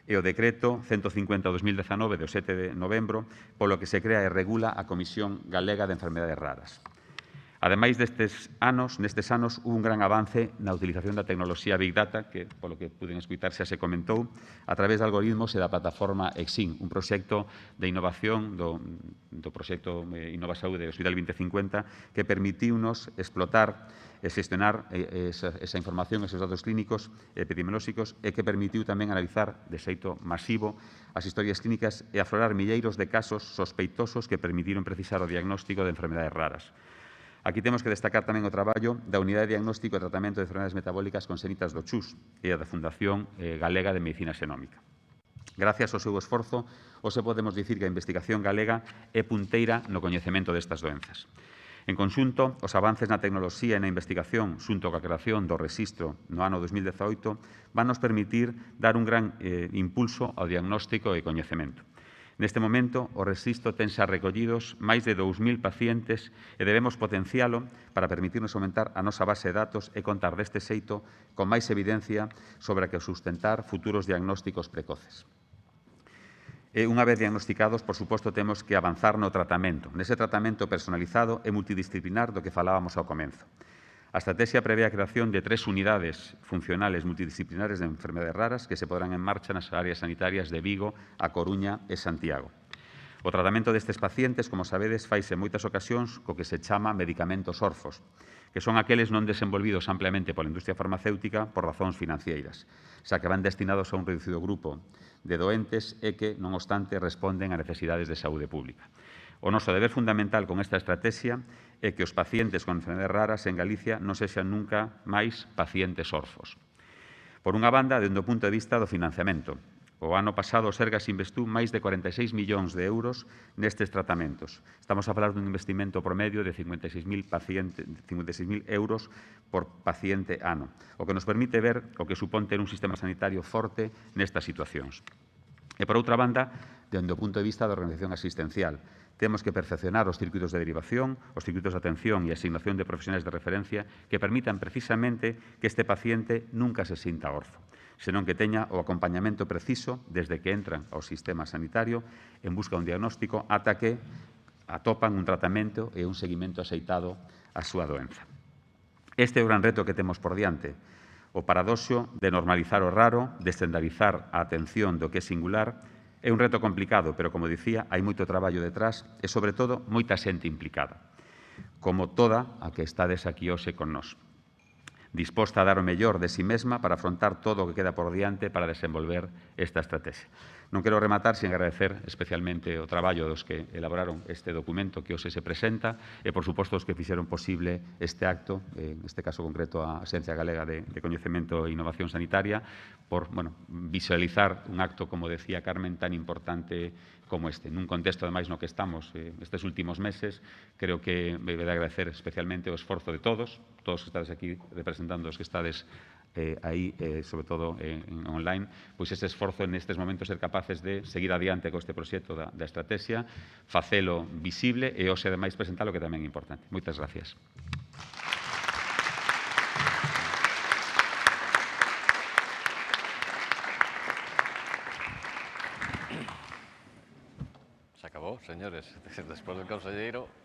E o decreto 150/2019 do 7 de novembro, polo que se crea e regula a Comisión Galega de Enfermedades Raras. Ademais nestes anos, hubo un gran avance na utilización da tecnoloxía Big Data, que, polo que puden escutar, xa se comentou, a través de algoritmos e da plataforma EXIN, un proxecto de innovación do proxecto Innova Saúde Hospital 2050, que permitiunos explotar e xestionar esa información, esos datos clínicos e epidemiolóxicos, e que permitiu tamén analizar de xeito masivo as historias clínicas e aflorar milleiros de casos sospeitosos que permitiron precisar o diagnóstico de enfermedades raras. Aquí temos que destacar tamén o traballo da Unidade de Diagnóstico e Tratamento de Enfermedades Metabólicas Congénitas do CHUS e a da Fundación Galega de Medicina Xenómica. Gracias ao seu esforzo, hoxe podemos dicir que a investigación galega é punteira no coñecemento destas doenzas. En conxunto, os avances na tecnoloxía e na investigación xunto coa creación do rexistro no ano 2018 van nos permitir dar un gran impulso ao diagnóstico e coñecemento. Neste momento, o rexistro ten xa recollidos máis de 2.000 pacientes e debemos potencialo para permitirnos aumentar a nosa base de datos e contar deste xeito con máis evidencia sobre a que sustentar futuros diagnósticos precoces. E unha vez diagnosticados, por suposto, temos que avanzar no tratamento, nese tratamento personalizado e multidisciplinar do que falábamos ao comenzo. A estrategia prevé a creación de 3 unidades funcionales multidisciplinares de enfermedades raras que se podrán en marcha nas áreas sanitarias de Vigo, A Coruña e Santiago. O tratamento destes pacientes, como sabedes, faise en moitas ocasións co que se chama medicamentos orfos, que son aqueles non desenvolvidos ampliamente pola industria farmacéutica por razóns financeiras, xa que van destinados a un reducido grupo de doentes e que, non obstante, responden a necesidades de saúde pública. O noso deber fundamental con esta estrategia é que os pacientes con enfermedades raras en Galicia non sexan nunca máis pacientes orfos. Por unha banda, dende o punto de vista do financiamento. O ano pasado, o Sergas investiu máis de 46 millóns de euros nestes tratamentos. Estamos a falar dun investimento promedio de 56.000 euros por paciente ano, o que nos permite ver o que supón ter un sistema sanitario forte nestas situacións. E, por outra banda, dende o punto de vista da organización asistencial, temos que perfeccionar os circuitos de derivación, os circuitos de atención e asignación de profesionais de referencia que permitan precisamente que este paciente nunca se sinta orfo, senón que teña o acompañamento preciso desde que entran ao sistema sanitario en busca dun diagnóstico ata que atopan un tratamento e un seguimento axeitado á súa doenza. Este é o gran reto que temos por diante, o paradoxo de normalizar o raro, de estandarizar a atención do que é singular. É un reto complicado, pero, como dicía, hai moito traballo detrás e, sobre todo, moita xente implicada, como toda a que estades aquí hoxe con nós, disposta a dar o mellor de si mesma para afrontar todo o que queda por diante para desenvolver esta estrategia. Non quero rematar sen agradecer especialmente o traballo dos que elaboraron este documento que hoxe se presenta e, por suposto, os que fixeron posible este acto, neste caso concreto a Axencia Galega de Coñecemento e Innovación Sanitaria, por visualizar un acto, como decía Carmen, tan importante como este. Nun contexto, ademais, no que estamos estes últimos meses, creo que me debe de agradecer especialmente o esforzo de todos que estades aquí representando os que estades aí, sobre todo en online, pois ese esforzo nestes momentos ser capaces de seguir adiante con este proxecto da estrategia, facelo visible e hoxe, ademais, presentalo, que tamén é importante. Moitas gracias. Se acabó, señores. Después del consejero...